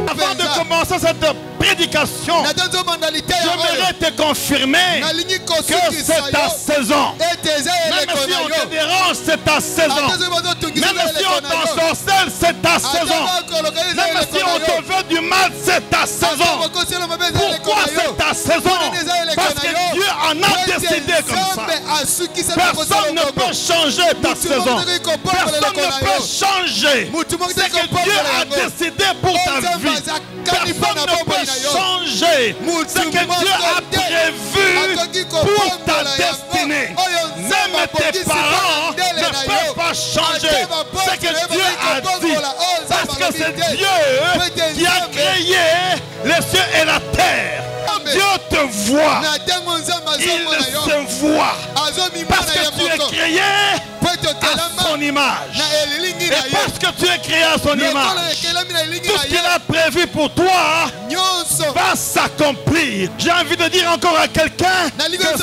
Avant de commencer cette prédication, j'aimerais te confirmer que c'est ta saison. Même si on te dérange, c'est ta saison. Même si on t'ensorcelle, c'est ta saison. Même si on te veut du mal, c'est ta saison. Pourquoi c'est ta saison? Parce que Dieu en a décidé comme ça. Personne ne peut changer ta saison. Personne ne peut changer ce que Dieu a décidé pour ta vie. Personne ne peut changer ce que Dieu a prévu pour ta destinée. Même tes parents ne peuvent pas changer ce que Dieu a dit. Parce que c'est Dieu qui a créé les cieux et la terre. Dieu te voit. Il se voit. Parce que tu es créé à son image. Et parce que tu es créé à son image, tout ce qu'il a prévu pour toi va s'accomplir. J'ai envie de dire encore à quelqu'un que